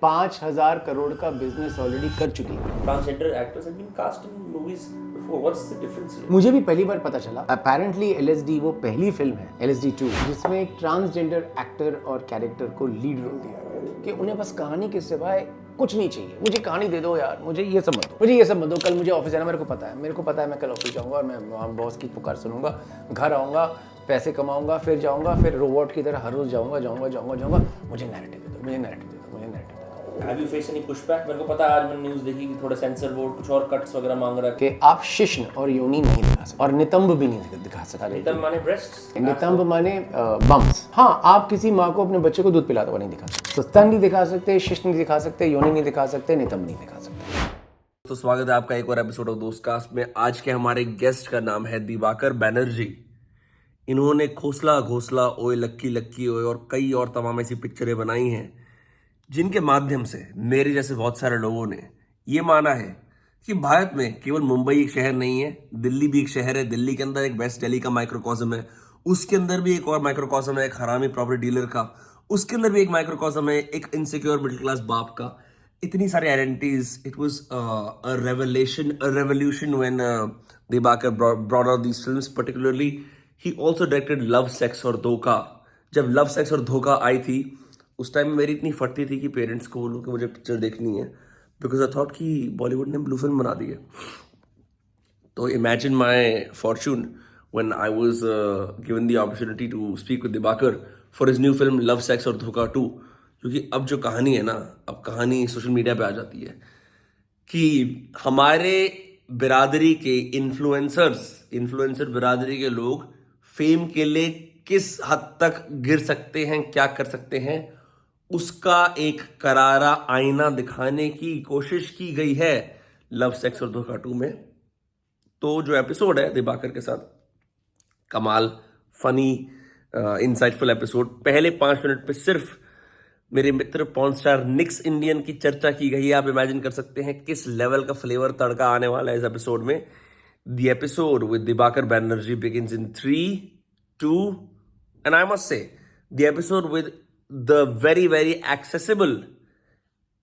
5,000 करोड़ का business already कर चुकी है। Transgender actors have been cast in movies before. What's the difference here? मुझे भी पहली बार पता चला अपेरेंटली LSD वो पहली फिल्म है LSD 2 जिसमें एक ट्रांसजेंडर एक्टर और कैरेक्टर को लीड रोल दिया गया कि उन्हें बस कहानी के सिवाय कुछ नहीं चाहिए। मुझे कहानी दे दो यार, मुझे ये सब मत दो, मुझे ये सब मत दो। कल मुझे ऑफिस जाना, मेरे को पता है मैं कल ऑफिस जाऊंगा और मैं बॉस की पुकार सुनूंगा, घर आऊंगा, पैसे कमाऊंगा, फिर जाऊंगा, फिर रोबोट की तरह हर रोज जाऊंगा। मुझे नैरेटिव दे दो, मुझे नैरेटिव दे दो। Have you faced any pushback? मेरे को पता है आज मैंने न्यूज़ देखी कि थोड़ा सेंसर बोर्ड कुछ और कट्स वगैरह मांग रहा है कि आप शिश्न और योनि नहीं दिखा सकते और नितंब भी नहीं दिखा सकते। नितंब माने ब्रेस्ट्स, नितंब माने बम्स। हाँ, आप किसी माँ को अपने बच्चे को दूध पिलाता हुआ नहीं दिखा सकते। तो स्तन नहीं दिखा सकते, शिश्न नहीं दिखा सकते, योनि नहीं दिखा सकते, नितंब नहीं दिखा सकते। तो स्वागत है आपका एक और एपिसोड ऑफ दोस्तकास्ट में। आज के हमारे गेस्ट का नाम है दिवाकर बैनर्जी। इन्होंने खोसला घोसला, ओए लक्की लक्की ओए और कई और तमाम ऐसी पिक्चरें बनाई हैं जिनके माध्यम से मेरे जैसे बहुत सारे लोगों ने ये माना है कि भारत में केवल मुंबई एक शहर नहीं है, दिल्ली भी एक शहर है। दिल्ली के अंदर एक वेस्ट दिल्ली का माइक्रोकॉस्म है, उसके अंदर भी एक और माइक्रोकॉस्म है, एक हरामी प्रॉपर्टी डीलर का, उसके अंदर भी एक माइक्रोकॉस्म है, एक इनसिक्योर मिडिल क्लास बाप का। इतनी सारी identities. It was a revolution when Diwakar brought out these films. Particularly he also directed love, sex Aur धोखा। जब लव, सेक्स और धोखा आई थी उस टाइम में मेरी इतनी फटती थी कि पेरेंट्स को बोलूँ कि मुझे पिक्चर देखनी है, बिकॉज आई थॉट कि बॉलीवुड ने ब्लू फिल्म बना दी है। तो imagine my fortune when I was given the opportunity to speak with Dibakar for his new film love, sex Aur Dhokha 2। क्योंकि अब जो कहानी है ना, अब कहानी सोशल मीडिया पे आ जाती है कि हमारे बिरादरी के इन्फ्लुएंसर बिरादरी के लोग फेम के लिए किस हद तक गिर सकते हैं, क्या कर सकते हैं, उसका एक करारा आईना दिखाने की कोशिश की गई है लव, सेक्स और धोखा 2 में। तो जो एपिसोड है दिवाकर के साथ, कमाल, फनी, इंसाइटफुल एपिसोड। पहले 5 मिनट पे सिर्फ मेरे मित्र पॉर्न स्टार निक्स इंडियन की चर्चा की गई है। आप इमेजिन कर सकते हैं किस लेवल का फ्लेवर तड़का आने वाला है इस एपिसोड में। The episode with Diwakar Banerjee begins in 3, 2 and I must say the episode with the very accessible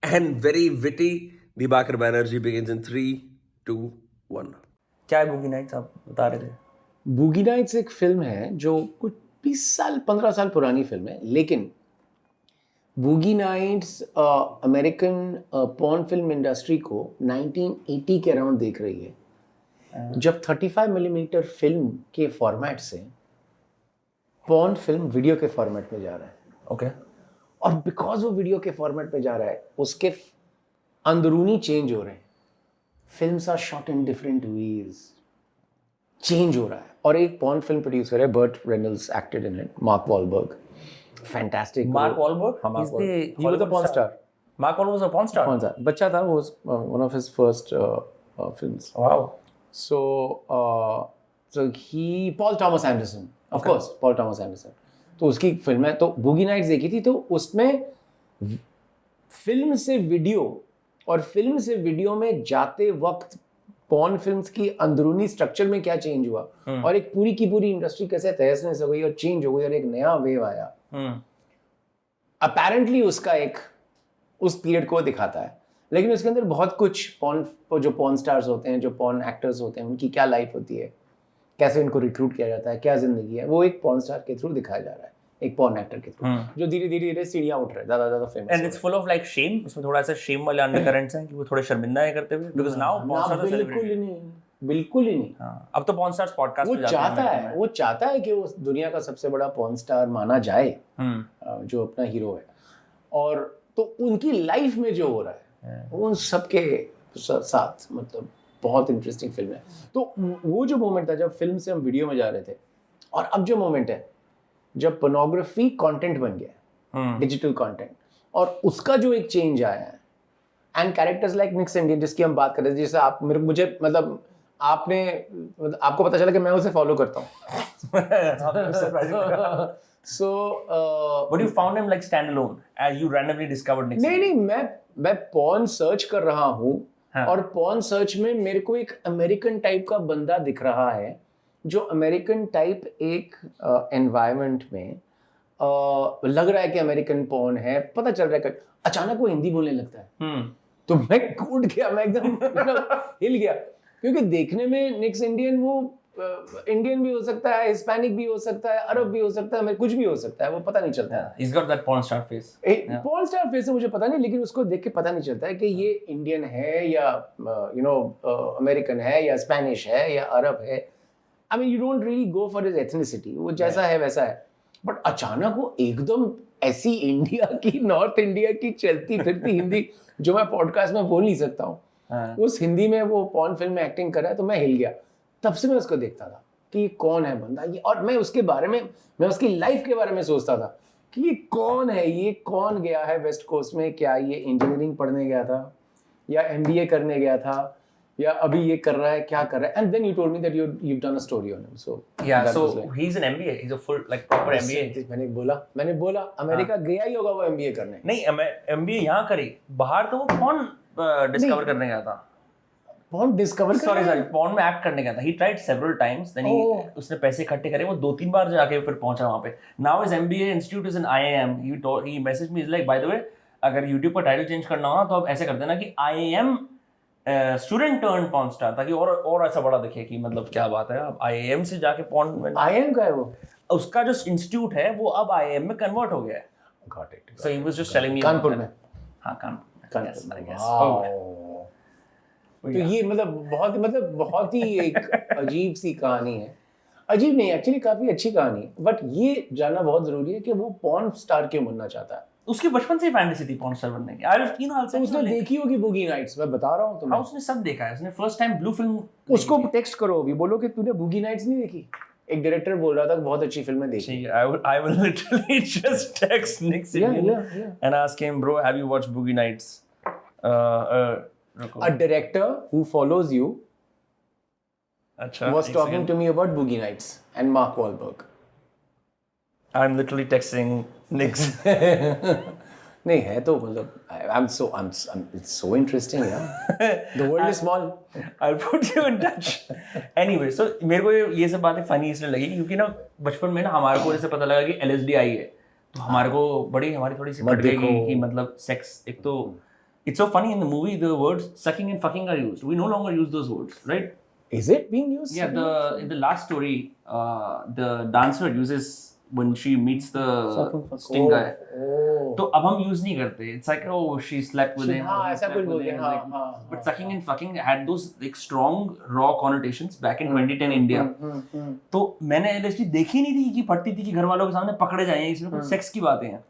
and very witty Dibakar Banerjee begins in 3, 2, 1। क्या है बूगी नाइट्स, आप बता रहे थे? बूगी नाइट्स एक फिल्म है जो कुछ 20 साल 15 साल पुरानी फिल्म है, लेकिन Boogie Nights American porn film industry को 1980 के अराउंड देख रही है, जब 35 मिलीमीटर फिल्म के फॉर्मेट से पॉर्न फिल्म वीडियो के फॉर्मेट में जा रहा है। ओके। और बिकॉज वो वीडियो के फॉर्मेट में जा रहा है, उसके अंदरूनी चेंज हो रहे हैं। Films are shot in different ways, change हो रहा है। और एक पॉर्न फिल्म प्रोड्यूसर है, Burt Reynolds acted in it, Mark Wahlberg, fantastic. Mark Wahlberg, he was a porn star. Mark Wahlberg was a porn star. Porn star. बच्चा था, वो was one of his first films. Wow. So he, Paul Thomas Anderson, of course, Paul Thomas Anderson. तो उसकी film है, तो boogie nights देखी थी। तो उसमें फिल्म से वीडियो और फिल्म से वीडियो में जाते वक्त पॉर्न फिल्म्स की अंदरूनी स्ट्रक्चर में क्या चेंज हुआ और एक पूरी की पूरी इंडस्ट्री कैसे तहस नहस हो गई और चेंज हो गई और एक नया वेव आया। अपेरेंटली उसका एक उस पीरियड को दिखाता है, लेकिन उसके अंदर बहुत कुछ जो पॉर्न स्टार्स होते हैं, जो पॉर्न एक्टर्स होते हैं, उनकी क्या लाइफ होती है, कैसे उनको रिक्रूट किया जाता है, क्या जिंदगी है, वो एक पॉर्न स्टार के थ्रू दिखाया जा रहा है, एक पॉर्न एक्टर के थ्रू, जो धीरे धीरे सीढ़ियां उठ रहे हैं, ज्यादा famous. And it's full of like shame. इसमें थोड़ा सा शेम वाले अंडरकरेंट्स हैं कि वो थोड़े शर्मिंदा है करते हुए, because now porn stars are celebrated. बिल्कुल ही नहीं। अब तो पॉर्न स्टार्स पॉडकास्ट वो पे जाते हैं। वो चाहता है कि वो दुनिया का सबसे बड़ा पॉर्न स्टार माना जाए, जो अपना हीरो है। और तो उनकी लाइफ में जो हो रहा है उन सबके साथ, मतलब बहुत इंटरेस्टिंग फिल्म है। तो वो जो मोमेंट था जब फिल्म से हम वीडियो में जा रहे थे, और अब जो मोमेंट है जब पोर्नोग्राफी कंटेंट बन गया, डिजिटल कंटेंट, और उसका जो एक चेंज आया है, and characters like Nix Indian जिसकी हम बात कर रहे थे, जैसे आप मुझे मतलब आपको पता चला कि मैं उसे फॉलो करता हूँ। So But you found him like standalone as you randomly discovered Nick? नहीं, मैं पॉर्न सर्च कर रहा हूँ, और पॉर्न सर्च में मेरे को एक अमेरिकन टाइप का बंदा दिख रहा है, जो अमेरिकन टाइप एक एनवायरनमेंट में लग रहा है कि अमेरिकन पॉर्न है, पता चल रहा है कि अचानक वो हिंदी बोलने लगता है, तो मैं उठ गया, मैं एकदम हिल गया, क्योंकि देखने में निक्स इंडियन, वो इंडियन भी हो सकता है, हिस्पैनिक भी हो सकता है, अरब भी हो सकता है, कुछ भी हो सकता है, वो पता नहीं चलता है। He's got that porn star face. porn star face से मुझे पता नहीं, लेकिन उसको देख के पता नहीं चलता है कि ये इंडियन है या अमेरिकन है या स्पेनिश है या अरब है। I mean you don't really go for his ethnicity, वो जैसा है वैसा है, बट अचानक वो एकदम ऐसी इंडिया की, नॉर्थ इंडिया की चलती फिरती हिंदी जो मैं पॉडकास्ट में बोल नहीं सकता हूँ, उस हिंदी में वो पॉर्न फिल्म में एक्टिंग कर रहा है, तो मैं हिल गया। तब से मैं उसको देखता था कि ये कौन है बंदा ये, और मैं उसके बारे में, मैं उसकी लाइफ के बारे में सोचता था कि ये कौन है, ये कौन गया है वेस्ट कोस्ट में, क्या ये इंजीनियरिंग पढ़ने गया था या एमबीए करने गया था या अभी ये कर रहा है, क्या कर रहा है। And then you told me that you've done a story on him, so yeah, so he's an MBA, he's a full like proper MBA. मैंने बोला अमेरिका गया ही होगा वो एमबीए करने। नहीं, MBA यहाँ करी, बाहर तो वो porn डिस्कवर करने गया था। porn डिस्कवर, सॉरी porn में एक्ट करने गया था। He tried several times, then उसने पैसे इकट्ठे करे, वो 2-3 बार जाके फिर पहुंचा वहाँ पे। Now his MBA institute is in IIM. He messaged me, he's like, by the way, अगर YouTube का टाइटल चेंज करना हो ना तो आप ऐसे कर देना कि IIM student turn porn star, ताकि और ऐसा बड़ा दिखे कि मतलब क्या बात है, अब IIM से जाके पॉर्न में। IIM का है वो, उसका जो इंस्टीट्यूट है वो अब IIM में कन्वर्ट हो गया है। Got it. So he was just telling me Kanpur में। हाँ, कानपुर में। Yes, I guess. तो ये मतलब बहुत ही एक अजीब सी कहानी है। अजीब नहीं, एक्चुअली काफी अच्छी कहानी है, बट ये जानना बहुत जरूरी है कि वो पॉर्न स्टार क्यों बनना चाहता है। उसकी बचपन से ही फैंटेसी थी पॉर्न स्टार बनने की। तो उसने देखी होगी बूगी नाइट्स, मैं बता रहा हूँ तुम्हें। हाँ, उसने सब देखा है। उसने फर्स्ट टाइम ब्लू फिल्म, उसको टेक्स्ट करो अभी, बोलो कि तूने बूगी नाइट्स नहीं देखी। एक डायरेक्टर बोल रहा था कि बहुत अच्छी फिल्में देखी। I will literally just text Nick Simeon and ask him, bro, have you watched Boogie Nights? A director who follows you was talking to me about Boogie Nights and Mark Wahlberg. I'm literally texting Nick. नहीं है तो मतलब it's so interesting, yeah. The world is small. I'll put you in touch. Anyway, so मेरे को ये सब बातें funny इसलिए लगी क्योंकि ना बचपन में ना हमारे को जैसे पता लगा कि LSD आई है, तो हमारे को हमारी थोड़ी सी कट गई कि मतलब सेक्स, एक तो it's so funny in the movie the words sucking and fucking are used. We no longer use those words, right? Is it being used? Yeah, in the last story, the dancer uses when she meets the sting guy. तो अब हम use नहीं करते. It's like, oh, she slept with him. हाँ, ऐसा कुछ बोलते हैं, हाँ. But sucking and fucking had those like strong raw connotations back in 2010 India. तो मैंने LSD देखी नहीं थी कि पढ़ती थी कि घर वालों के सामने पकड़े जाएं, इसमें कुछ सेक्स की बातें हैं.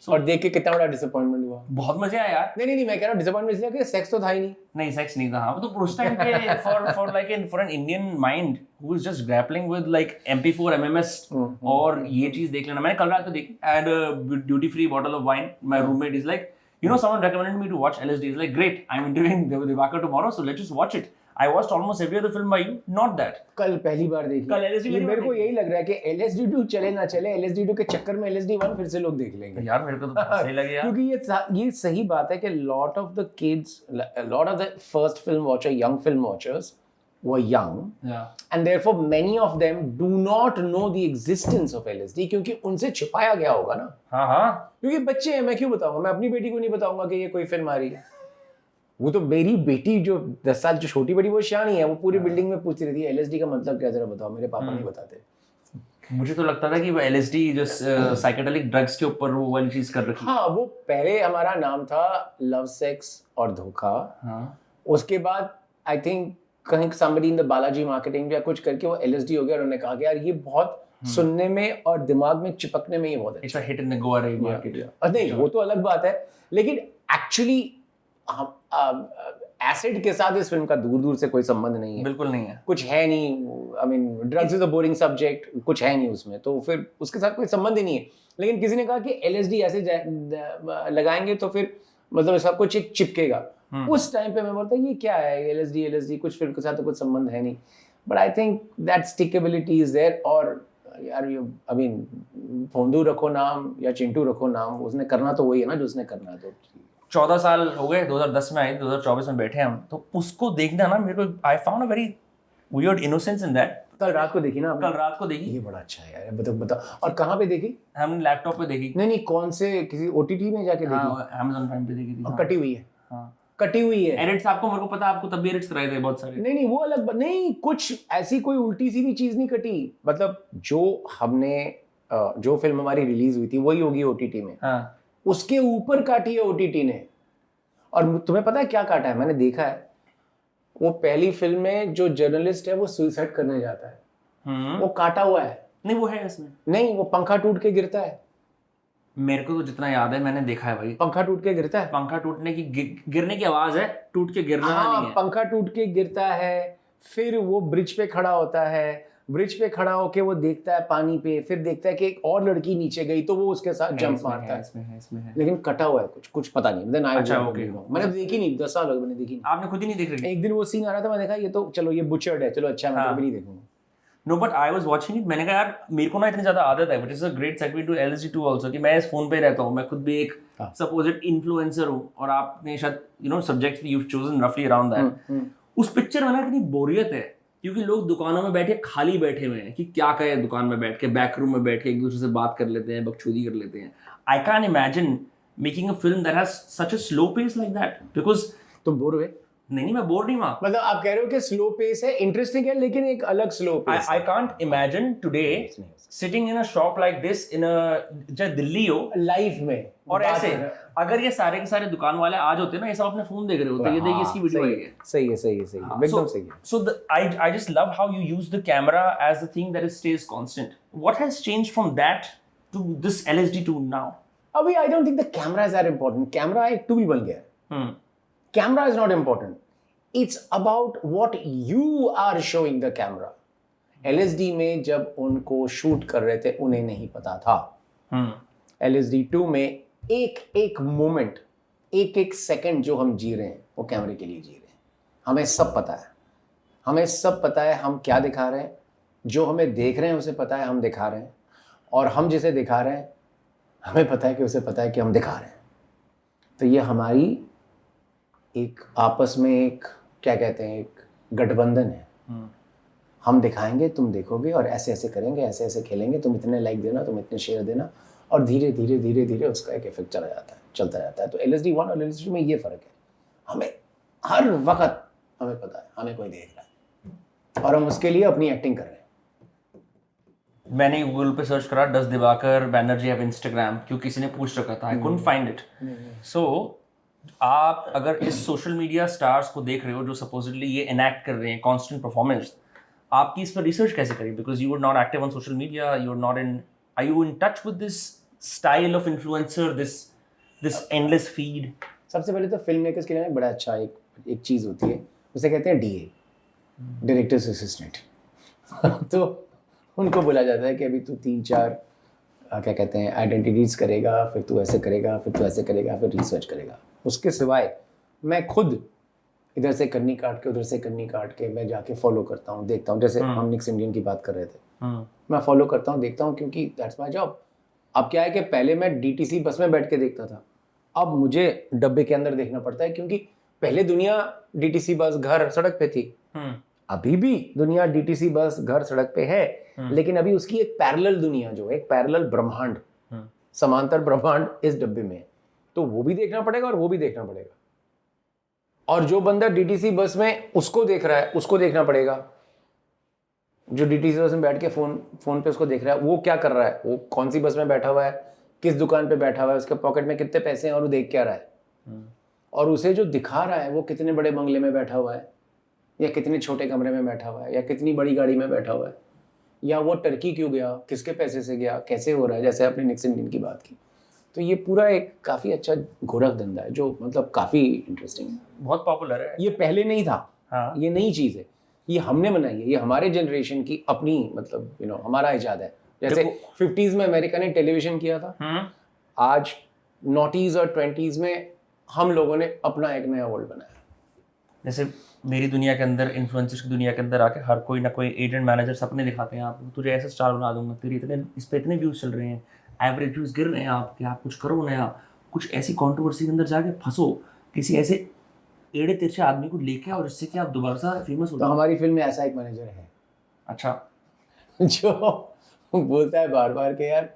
और देख के कितना बड़ा डिसअपॉइंटमेंट हुआ. बहुत मजा आया यार. नहीं मैं कह रहा हूँ डिसअपॉइंटमेंट इसलिए कि सेक्स तो था ही नहीं. नहीं, सेक्स नहीं था. हाँ, तो उस टाइम पे for an Indian mind who is just grappling with like MP4 MMS और ये चीज देख लेना. मैंने कल रात को देखी. I had a duty free bottle of wine. My roommate is like, you know, someone recommended me to watch LSD. He's like, great, I'm interviewing Divakar tomorrow, so let's just watch it. I watched almost every other film by you, not that. कल पहली बार देखी. कल LSD ये मेरे को यही लग रहा है कि LSD2 चले ना चले, LSD2 के चक्कर में LSD1 फिर से लोग देख लेंगे. यार मेरे को तो सही लगे यार. क्योंकि ये सही बात है कि lot of the kids, a lot of the first film watcher, young film watchers were young. Yeah. And therefore many of them do not know the existence of LSD क्योंकि उनसे छिपाया गया होगा ना. हाँ. क्योंकि बच्चे हैं, मैं क्यों बताऊंगा. मैं अपनी बेटी को नहीं बताऊंगा कि ये कोई फिल्म आ रही है. वो तो मेरी बेटी जो 10 साल जो छोटी बड़ी वो शानी है, वो पूरी बिल्डिंग में पूछती रहती है LSD का मतलब क्या, जरा बताओ. मेरे पापा नहीं बताते. मुझे तो लगता था कि वो LSD जो साइकेडेलिक ड्रग्स के ऊपर वो वाली चीज कर रखी. हाँ, वो पहले हमारा नाम था लव, सेक्स और धोखा. हाँ. उसके बाद आई थिंक कहीं somebody in the Balaji marketing या कुछ करके वो LSD हो गया. उन्होंने कहा कि यार ये बहुत सुनने में और दिमाग में चिपकने में ये बहुत अच्छा. Hit in the Goa red market. नहीं, वो तो अलग बात है, लेकिन एक्चुअली एसिड के साथ इस फिल्म का दूर से कोई संबंध नहीं है. बिल्कुल नहीं है. कुछ है नहीं. I mean drugs is a boring subject, कुछ है नहीं उसमें, तो फिर उसके साथ कोई संबंध ही नहीं है. लेकिन किसी ने कहा कि LSD ऐसे लगाएंगे तो फिर मतलब इसका कुछ एक चिपकेगा. उस टाइम पे मैं बोलता ये क्या है LSD कुछ फिल्म के साथ तो कुछ संबंध है नहीं. But I think that stickability is there. और यार ये आई मीन फोंदू रखो नाम या चिंटू रखो नाम, उसने करना तो वही है ना जो उसने करना है. तो 14 साल हो गए, 2010 में आए, 2024 में बैठे हम, तो उसको देखना ना मेरे को, I found a very weird innocence in that. कल रात को देखी ना आपने? कल रात को देखी। ये बड़ा अच्छा है यार, बताओ। और कहाँ पे देखी? हमने लैपटॉप पे देखी। नहीं, कौन से किसी ओटीटी में जाके देखी? हाँ, Amazon Prime पे देखी थी। और कटी हुई है? हाँ, कटी हुई है। एडिट्स आपको, मेरे को पता है, आपको तब भी एडिट्स कराए थे बहुत सारे। नहीं, वो अलग नहीं, कुछ ऐसी कोई उल्टी सीधी चीज नहीं कटी। मतलब जो फिल्म हमारी रिलीज हुई थी वही होगी ओटीटी में। हाँ, उसके ऊपर काटी है ओटीटी ने। और तुम्हें पता है क्या काटा है? मैंने देखा है, वो पहली फिल्म में जो जर्नलिस्ट है वो सुसाइड करने जाता है, वो काटा हुआ है। नहीं वो है इसमें। नहीं, वो पंखा टूट के गिरता है। मेरे को तो जितना याद है मैंने देखा है भाई, पंखा टूट के गिरता है। पंखा टूटने की गिरने की आवाज है, टूट के गिरना हाँ, नहीं है। पंखा टूट के गिरता है। फिर वो ब्रिज पे खड़ा होता है, ब्रिज पे खड़ा होके वो देखता है पानी पे, फिर देखता है कि एक और लड़की नीचे गई तो वो उसके साथ जंप मारता है। इसमें है। लेकिन कटा हुआ है, कुछ पता नहीं। देन आई अच्छा, ओके। मैंने तो देखी नहीं, 10 साल हो गए मैंने देखी नहीं। आपने खुद ही नहीं देख रही? एक दिन वो सीन आ रहा था, मैं देखा ये तो चलो ये बुचर्ड है, चलो अच्छा मैं हाँ। तो भी नहीं देखूंगा। No but I was watching it, मैंने कहा यार मेरे को ना इतनी ज्यादा आदत है, which is a great segment to LSD2 also, कि मैं इस फोन पे रहता हूँ, मैं खुद भी एक हाँ। सपोज्ड इन्फ्लुएंसर हूँ, और आपने शायद सब्जेक्ट यू हैव चोजन रफली अराउंड दैट। उस पिक्चर में ना इतनी बोरियत है, क्योंकि लोग दुकानों में बैठे खाली बैठे हुए हैं कि क्या करें, दुकान में बैठ के बैक रूम में बैठ के एक दूसरे से बात कर लेते हैं, बकचोदी कर लेते हैं। I can imagine making a film that has such a slow pace like that, because तुम बोर हुए? नहीं मैं बोर नहीं हुआ। मतलब आप कह रहे हो कि स्लो पेस है, इंटरेस्टिंग है, लेकिन एक अलग slow pace I can't imagine today sitting in a shop like this in a चाहे दिल्ली हो लाइफ में। और ऐसे अगर ये सारे के सारे दुकान वाले आज होते ना, ये सब अपने फोन देख रहे होते, ये देखिए इसकी वीडियो आई है। सही है एकदम सही है। So I just love how you use the camera as the thing that stays constant. What has changed from that to this LSD2 now? अभी I don't think the camera is that important. Camera एक tool बन गया है। Camera is not important, it's about what you are showing the camera. LSD में जब उनको shoot कर रहे थे उन्हें नहीं पता था। LSD2 में एक एक मोमेंट, एक एक सेकंड जो हम जी रहे हैं वो कैमरे के लिए जी रहे हैं। हमें सब पता है, हमें सब पता है हम क्या दिखा रहे हैं, जो हमें देख रहे हैं उसे पता है हम दिखा रहे हैं, और हम जिसे दिखा रहे हैं हमें पता है कि उसे पता है कि हम दिखा रहे हैं। तो ये हमारी एक आपस में एक क्या कहते हैं, एक गठबंधन है। हम दिखाएंगे, तुम देखोगे, और ऐसे ऐसे करेंगे, ऐसे ऐसे खेलेंगे, तुम इतने लाइक देना, तुम इतने शेयर देना, और धीरे धीरे धीरे धीरे उसका एक इफेक्ट चलता जाता है। तो LSD1 और LSD2 में ये फर्क है, हमें हर वक्त हमें पता है हमें कोई देख रहा है और हम उसके लिए अपनी एक्टिंग कर रहे हैं। मैंने गूगल पे सर्च करा does Diwakar Banerjee have Instagram, क्योंकि किसी ने पूछ रखा था, आई कुडंट फाइंड इट। सो आप अगर इस सोशल मीडिया स्टार्स को देख रहे हो जो सपोजिटली ये इनैक्ट कर रहे हैं कांस्टेंट परफॉर्मेंस, आपकी इस पर रिसर्च कैसे करें? Because you are not active on social media, you are not in, are you in touch with this style of influencer, this endless feed? सबसे पहले तो फिल्म मेकर्स के लिए बड़ा अच्छा एक चीज़ होती है, उसे कहते हैं DA, डायरेक्टर्स असिस्टेंट। तो उनको बोला जाता है कि अभी तू 3-4 क्या कहते हैं आइडेंटिटीज करेगा, फिर तू ऐसे करेगा, फिर तू ऐसे करेगा, फिर रिसर्च करेगा। उसके सिवाय मैं खुद इधर से कन्नी काट के उधर से कन्नी काट के मैं जाके फॉलो करता हूँ, देखता हूँ। जैसे हम निक्स इंडियन की बात कर रहे थे, मैं फॉलो करता हूँ, देखता हूँ, क्योंकि दैट्स माय जॉब। अब क्या है कि पहले मैं DTC बस में बैठ के देखता था, अब मुझे डब्बे के अंदर देखना पड़ता है, क्योंकि पहले दुनिया DTC बस घर सड़क पे थी, अभी भी दुनिया DTC बस घर सड़क पे है, लेकिन अभी उसकी एक पैरेलल दुनिया, जो एक पैरेलल ब्रह्मांड, समांतर ब्रह्मांड इस डब्बे में है। तो वो भी देखना पड़ेगा और वो भी देखना पड़ेगा, और जो बंदा DTC बस में उसको देख रहा है उसको देखना पड़ेगा। जो DTC बस में बैठ के फोन पे उसको देख रहा है, वो क्या कर रहा है, वो कौन सी बस में बैठा हुआ है, किस दुकान पे बैठा हुआ है, उसके पॉकेट में कितने पैसे हैं और वो देख क्या रहा है, और उसे जो दिखा रहा है वो कितने बड़े बंगले में बैठा हुआ है, या कितने छोटे कमरे में बैठा हुआ है, या कितनी बड़ी गाड़ी में बैठा हुआ है, या वो टर्की क्यों गया, किसके पैसे से गया, कैसे हो रहा है, जैसे आपने निक्स इंडियन की बात की। तो ये पूरा एक काफ़ी अच्छा गोरख धंधा है, जो मतलब काफ़ी इंटरेस्टिंग है, बहुत पॉपुलर है। ये पहले नहीं था। हाँ। ये नई चीज़ है, ये हमने बनाई है, ये हमारे जनरेशन की अपनी मतलब हमारा इजाद है। जैसे 50s में अमेरिका ने टेलीविज़न किया था, आज 90s और 20s में हम लोगों ने अपना एक नया वर्ल्ड बनाया। जैसे मेरी दुनिया के अंदर, इन्फ्लुएंसर्स की दुनिया के अंदर आके हर कोई ना कोई एजेंट मैनेजर सपने दिखाते हैं, आप तुझे ऐसे स्टार बना दूंगा, तेरे इतने इस पे इतने व्यूज चल रहे हैं, एवरेज व्यूज गिर रहे हैं आपके, आप कुछ करो नया, कुछ ऐसी कंट्रोवर्सी के अंदर जाके फंसो, किसी ऐसे एड़े तिरछे आदमी को लेके आओ जिससे कि आप दोबारा से फेमस हो। तो हमारी फिल्म में ऐसा एक मैनेजर है, अच्छा, जो बोलता है बार बार के यार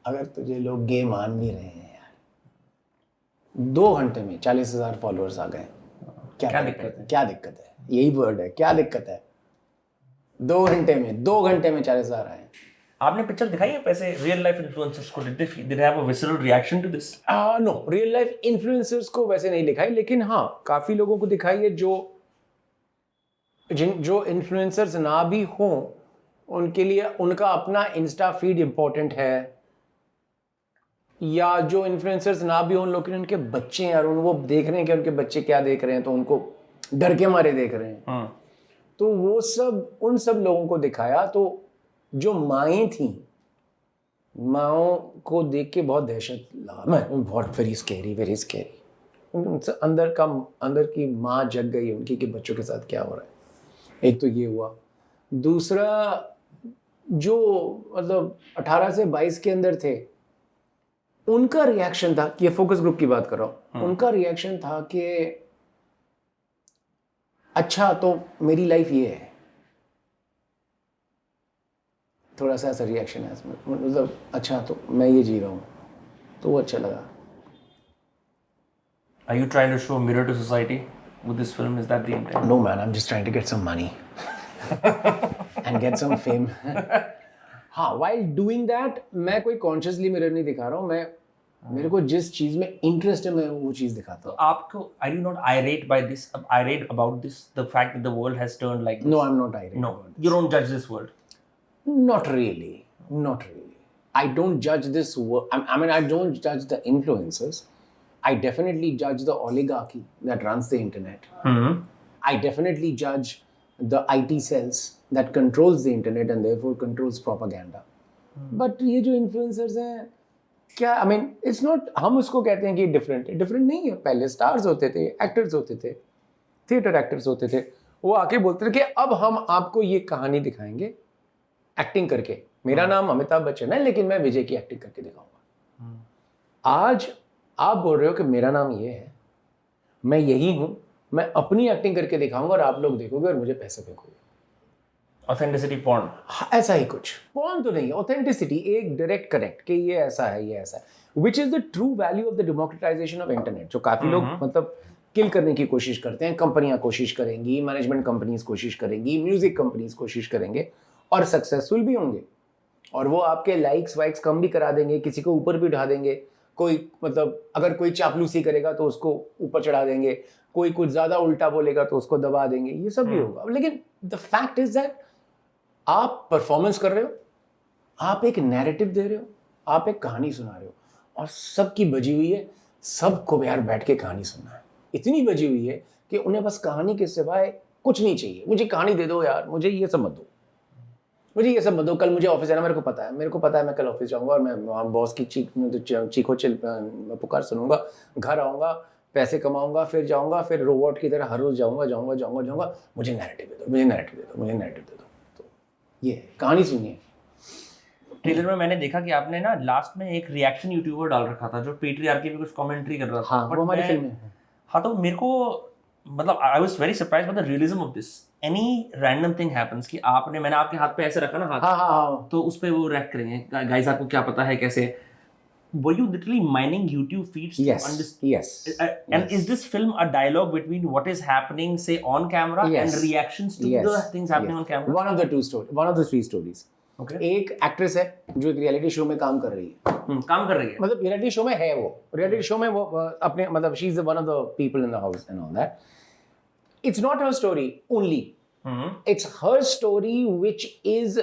अगर तुझे लोग गे मान भी रहे हैं यार 2 घंटे में 40,000 फॉलोअर्स आ गए, क्या दिक्कत है? क्या दिक्कत है? यही वर्ड है, क्या दिक्कत है? 2 घंटे में 40,000 आए। आपने पिक्चर दिखाई है पैसे रियल लाइफ इन्फ्लुएंसर्स को? Did they have a visceral reaction to this? No, real life influencers को वैसे नहीं दिखाई, लेकिन हाँ काफी लोगों को दिखाई है जो इन्फ्लुएंसर्स ना भी हों उनके लिए उनका अपना इंस्टा फीड इंपॉर्टेंट है, या जो इन्फ्लुएंसर्स ना भी हों लेकिन उनके बच्चे यार वो देख रहे हैं कि उनके बच्चे क्या देख रहे हैं, तो उनको डर के मारे देख रहे हैं, तो वो सब उन सब लोगों को दिखाया। तो जो माएँ थी, माओं को देख के बहुत दहशत लगा, मैं बहुत वेरी स्कैरी अंदर की माँ जग गई उनकी कि बच्चों के साथ क्या हो रहा है। एक तो ये हुआ। दूसरा जो मतलब 18 से 22 के अंदर थे उनका रिएक्शन था, ये फोकस ग्रुप की बात कर रहा हूँ, उनका रिएक्शन था कि अच्छा तो मेरी लाइफ ये है, थोड़ा सा ऐसा रिएक्शन है इसमें, मतलब अच्छा तो मैं ये जी रहा हूँ, तो वो अच्छा लगा। Are you trying to show a mirror to society with this film? Is that the intent? No man, I'm just trying to get some money and get some fame. हाँ, while doing that मैं कोई consciously mirror नहीं दिखा रहा हूँ, मेरे को जिस चीज में इंटरेस्ट है मैं वो चीज दिखाता हूँ। आपको are you not irate by this? Irate about this? The fact that the world has turned like this? No, I'm not irate. No, you don't judge this world. Not really. I don't judge this world. I mean, I don't judge the influencers. I definitely judge the oligarchy that runs the internet. I definitely judge the IT cells that controls the internet and therefore controls propaganda. But ये जो influencers हैं, क्या I mean, it's not, हम उसको कहते हैं कि different नहीं है। पहले stars होते थे, actors होते थे, theater actors होते थे, वो आके बोलते थे कि अब हम आपको ये कहानी दिखाएंगे एक्टिंग करके। मेरा नाम अमिताभ बच्चन है लेकिन मैं विजय की एक्टिंग करके दिखाऊंगा। आज आप बोल रहे हो कि मेरा नाम ये है, मैं यही हूं, मैं अपनी एक्टिंग करके दिखाऊंगा और आप लोग देखोगे और मुझे पैसे फेंकोगे। ऑथेंटिसिटी पॉर्न, ऐसा ही कुछ। पॉर्न तो नहीं है, ऑथेंटिसिटी एक डायरेक्ट करेक्ट कि ये ऐसा है, which is the true value of the democratisation of internet, जो काफी लोग मतलब किल करने की कोशिश करते हैं। कंपनियां कोशिश करेंगी, मैनेजमेंट कंपनीज कोशिश करेंगी, म्यूजिक कंपनीज कोशिश करेंगे और सक्सेसफुल भी होंगे, और वो आपके लाइक्स वाइक्स कम भी करा देंगे, किसी को ऊपर भी उठा देंगे। कोई मतलब अगर कोई चापलूसी करेगा तो उसको ऊपर चढ़ा देंगे, कोई कुछ ज्यादा उल्टा बोलेगा तो उसको दबा देंगे, ये सब भी होगा। लेकिन द फैक्ट इज दैट आप परफॉर्मेंस कर रहे हो, आप एक नैरेटिव दे रहे हो, आप एक कहानी सुना रहे हो, और सबकी बजी हुई है, सबको यार बैठ के कहानी सुनना है। इतनी बजी हुई है कि उन्हें बस कहानी के सिवाय कुछ नहीं चाहिए। मुझे कहानी दे दो यार, मुझे ये सब मत दो, मुझे ये सब मत दो। कल मुझे ऑफिस जाना, मेरे को पता है मैं कल ऑफिस जाऊंगा और मैं वहाँ बॉस की चीखो पुकार सुनूंगा, घर आऊँगा, पैसे कमाऊंगा, फिर जाऊंगा, फिर रोबोट की तरह हर रोज जाऊंगा। मुझे नैरेटिव दे दो। तो ये कहानी सुनिए। ट्रेलर में मैंने देखा कि आपने ना लास्ट में एक रिएक्शन यूट्यूबर डाल रखा था जो पेट्रियार्की पे कुछ कमेंट्री कर रहा था। हाँ, वो हमारी फिल्म में। हाँ, तो मेरे को मतलब I was very surprised by the realism of this. Any random thing happens कि मैंने आपके हाथ पे ऐसे रखा ना हाथ, हाँ, तो उस पे वो रिएक्ट करेंगे, गाइस आपको क्या पता है कैसे। Were you literally mining YouTube feeds to understand? Yes. And is this film a dialogue between what is happening, say, on camera and reactions to the things happening on camera? One of the three stories. Okay. एक actress है जो एक reality show में काम कर रही है। काम कर रही है, मतलब रियलिटी शो में है वो, रियलिटी शो में वो अपने मतलब she is one of the people in the house and all that. It's not her story only. It's her story which is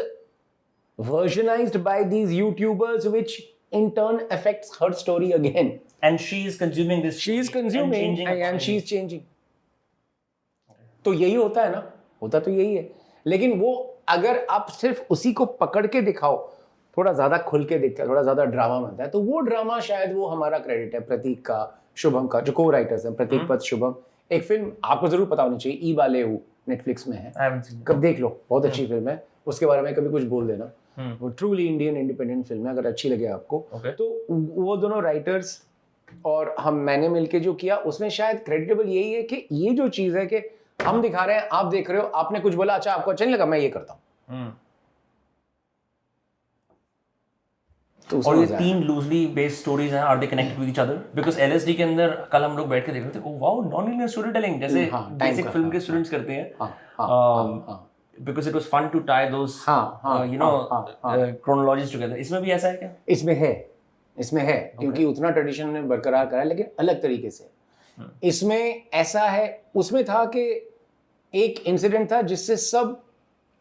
versionized by these YouTubers, which in turn affects her story again. And she is consuming this. She is consuming and she is changing. तो यही होता है ना, होता तो यही है। लेकिन वो अगर आप सिर्फ उसी को पकड़ के दिखाओ, थोड़ा ज्यादा खुल के दिखता है, थोड़ा ज्यादा ड्रामा बनता है, तो वो ड्रामा शायद वो हमारा क्रेडिट है, प्रतीक का, शुभम का, जो को राइटर्स हैं, प्रतीक पथ शुभम। एक फिल्म आपको जरूर पता होनी चाहिए, ई बाले हूँ, नेटफ्लिक्स में है, कब देख लो, बहुत अच्छी फिल्म है, उसके बारे में कभी कुछ बोल देना। वो ट्रूली इंडियन इंडिपेंडेंट फिल्म है, अगर अच्छी लगे आपको। तो वो दोनों राइटर्स और मैंने मिलके जो किया, उसमें शायद क्रेडिटेबल यही है कि ये जो चीज है कि हम दिखा रहे हैं, आप देख रहे हो, आपने कुछ बोला, अच्छा आपको अच्छा नहीं लगा, मैं ये करता तो और उसमें ये मजा है। 3 लूजली बेस्ड स्टोरीज हैं, are they connected with each other? Because LSD के अंदर कल हम लोग बैठ के देख रहे थे, oh wow, non linear story telling जैसे हाँ, time बेसिक का, फिल्म हाँ, के स्टूडेंट्स करते हैं, हाँ, because it was fun to tie those you know chronologies together. इसमें भी ऐसा है क्या? इसमें है क्योंकि उतना ट्रेडिशन ने बरकरार करा है लेकिन अलग तरीके से। इसमें ऐसा है, उसमें था कि एक इंसिडेंट था जिससे सब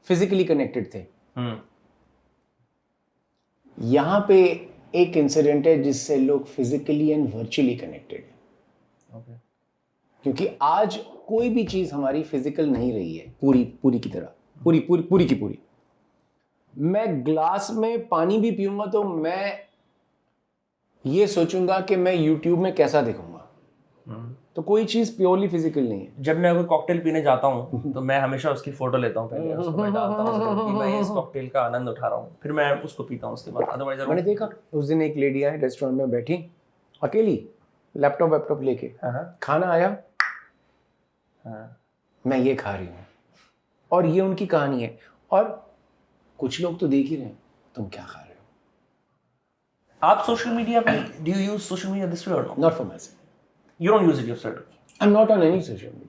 फिजिकली कनेक्टेड थे। यहाँ पे एक इंसिडेंट है जिससे लोग फिजिकली एंड वर्चुअली कनेक्टेड है। क्योंकि आज कोई भी चीज हमारी फिजिकल नहीं रही है पूरी की तरह, पूरी की पूरी। मैं ग्लास में पानी भी पीऊंगा तो मैं ये सोचूंगा कि मैं YouTube में कैसा दिखूंगा। तो कोई चीज प्योरली फिजिकल नहीं है। जब मैं कोई कॉकटेल पीने जाता हूँ तो मैं हमेशा उसकी फोटो लेता हूँ पहले, उसको मैं डालता हूँ कि मैं इस कॉकटेल का आनंद उठा रहा हूँ, फिर मैं उसको पीता हूँ उसके बाद। अदरवाइज मैंने देखा उस दिन एक लेडी आई रेस्टोरेंट में बैठी अकेली, लैपटॉप लेके, खाना आया, मैं ये खा रही हूँ और ये उनकी कहानी है। और कुछ लोग तो देख ही रहे हैं तुम क्या खा रहे हो। आप सोशल मीडिया पे, do you use social media this way or not for myself, you don't use it yourself? I am not on any social media.